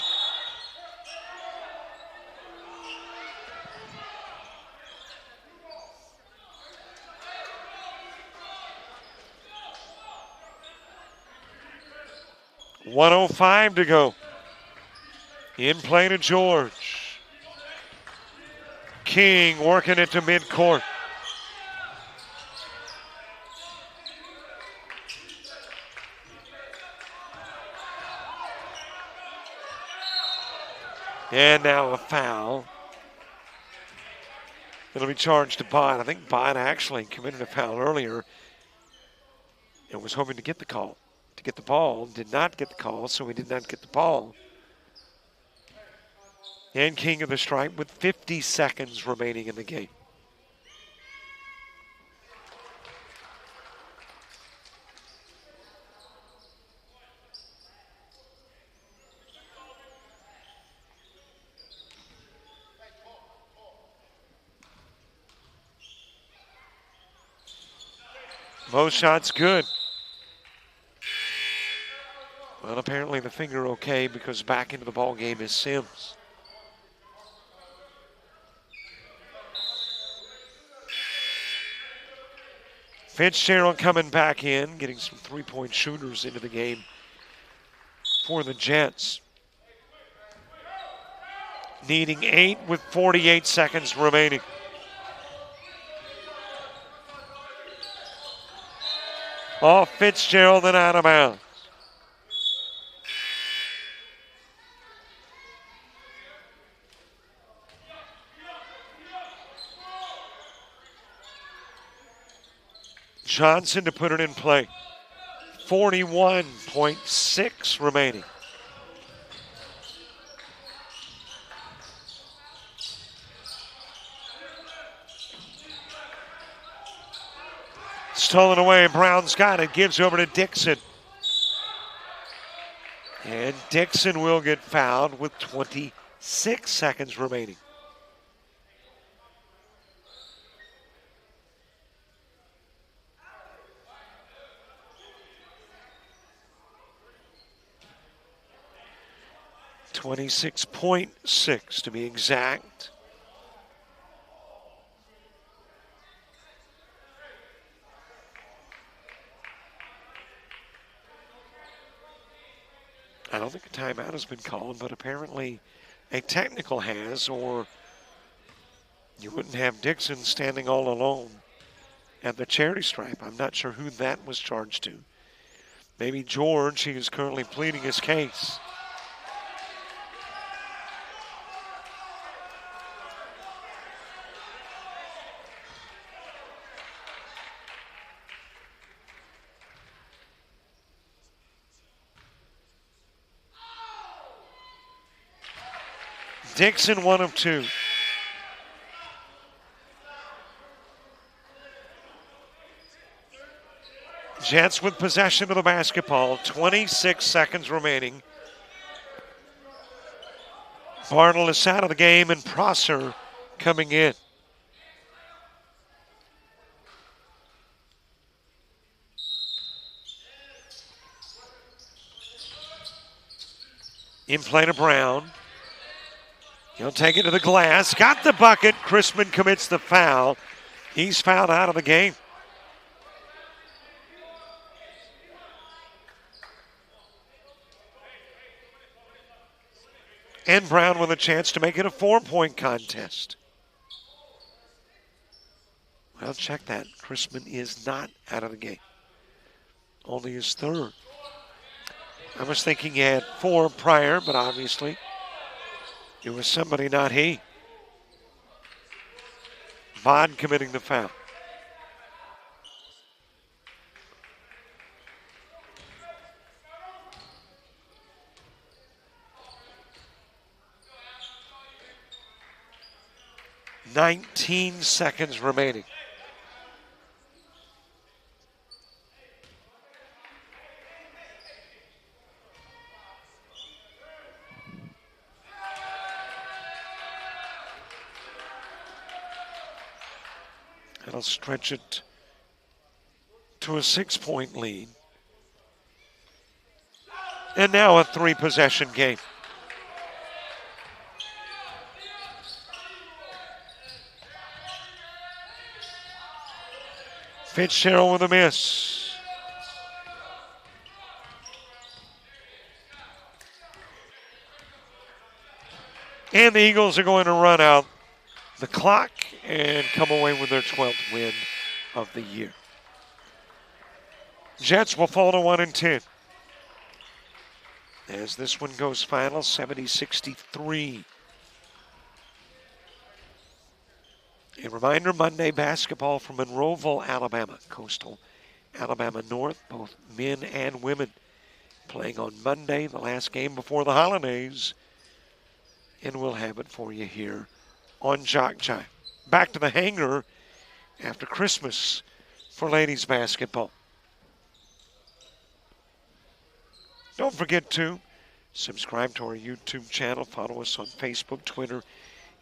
Speaker 1: .105 to go. In play to George. King working it to midcourt. And now a foul. It'll be charged to Bond. I think Bond actually committed a foul earlier and was hoping to get the call. To get the ball, did not get the call, so he did not get the ball. And King of the stripe with 50 seconds remaining in the game. Both shots good. Well, apparently the finger okay because back into the ball game is Sims. Fitzgerald coming back in, getting some three-point shooters into the game for the Jets. Needing 8 with 48 seconds remaining. Off Fitzgerald and out of bounds. Johnson to put it in play. 41.6 remaining. Stolen away, Brown's got it, gives over to Dixon. And Dixon will get fouled with 26 seconds remaining. .6 to be exact. I don't think a timeout has been called, but apparently a technical has, or you wouldn't have Dixon standing all alone at the charity stripe. I'm not sure who that was charged to. Maybe George, he is currently pleading his case. Dixon, 1 of 2. Jets with possession of the basketball. 26 seconds remaining. Bartle is out of the game and Prosser coming in. In play to Brown. He'll take it to the glass. Got the bucket. Chrisman commits the foul. He's fouled out of the game. And Brown with a chance to make it a 4-point contest. Well, check that. Chrisman is not out of the game. Only his 3rd. I was thinking he had 4 prior, but obviously it was somebody, not he. Vaughn committing the foul. 19 seconds remaining. That'll stretch it to a 6-point lead. And now a 3-possession game. Fitzgerald with a miss. And the Eagles are going to run out the clock and come away with their 12th win of the year. Jets will fall to 1-10. As this one goes final, 70-63. A reminder, Monday basketball from Monroeville, Alabama. Coastal Alabama North, both men and women, playing on Monday, the last game before the holidays. And we'll have it for you here on JockJive. Back to the hangar after Christmas for ladies basketball. Don't forget to subscribe to our YouTube channel. Follow us on Facebook, Twitter,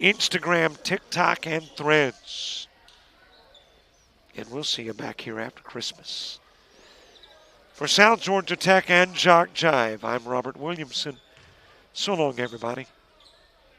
Speaker 1: Instagram, TikTok, and Threads. And we'll see you back here after Christmas. For South Georgia Tech and JockJive, I'm Robert Williamson. So long, everybody.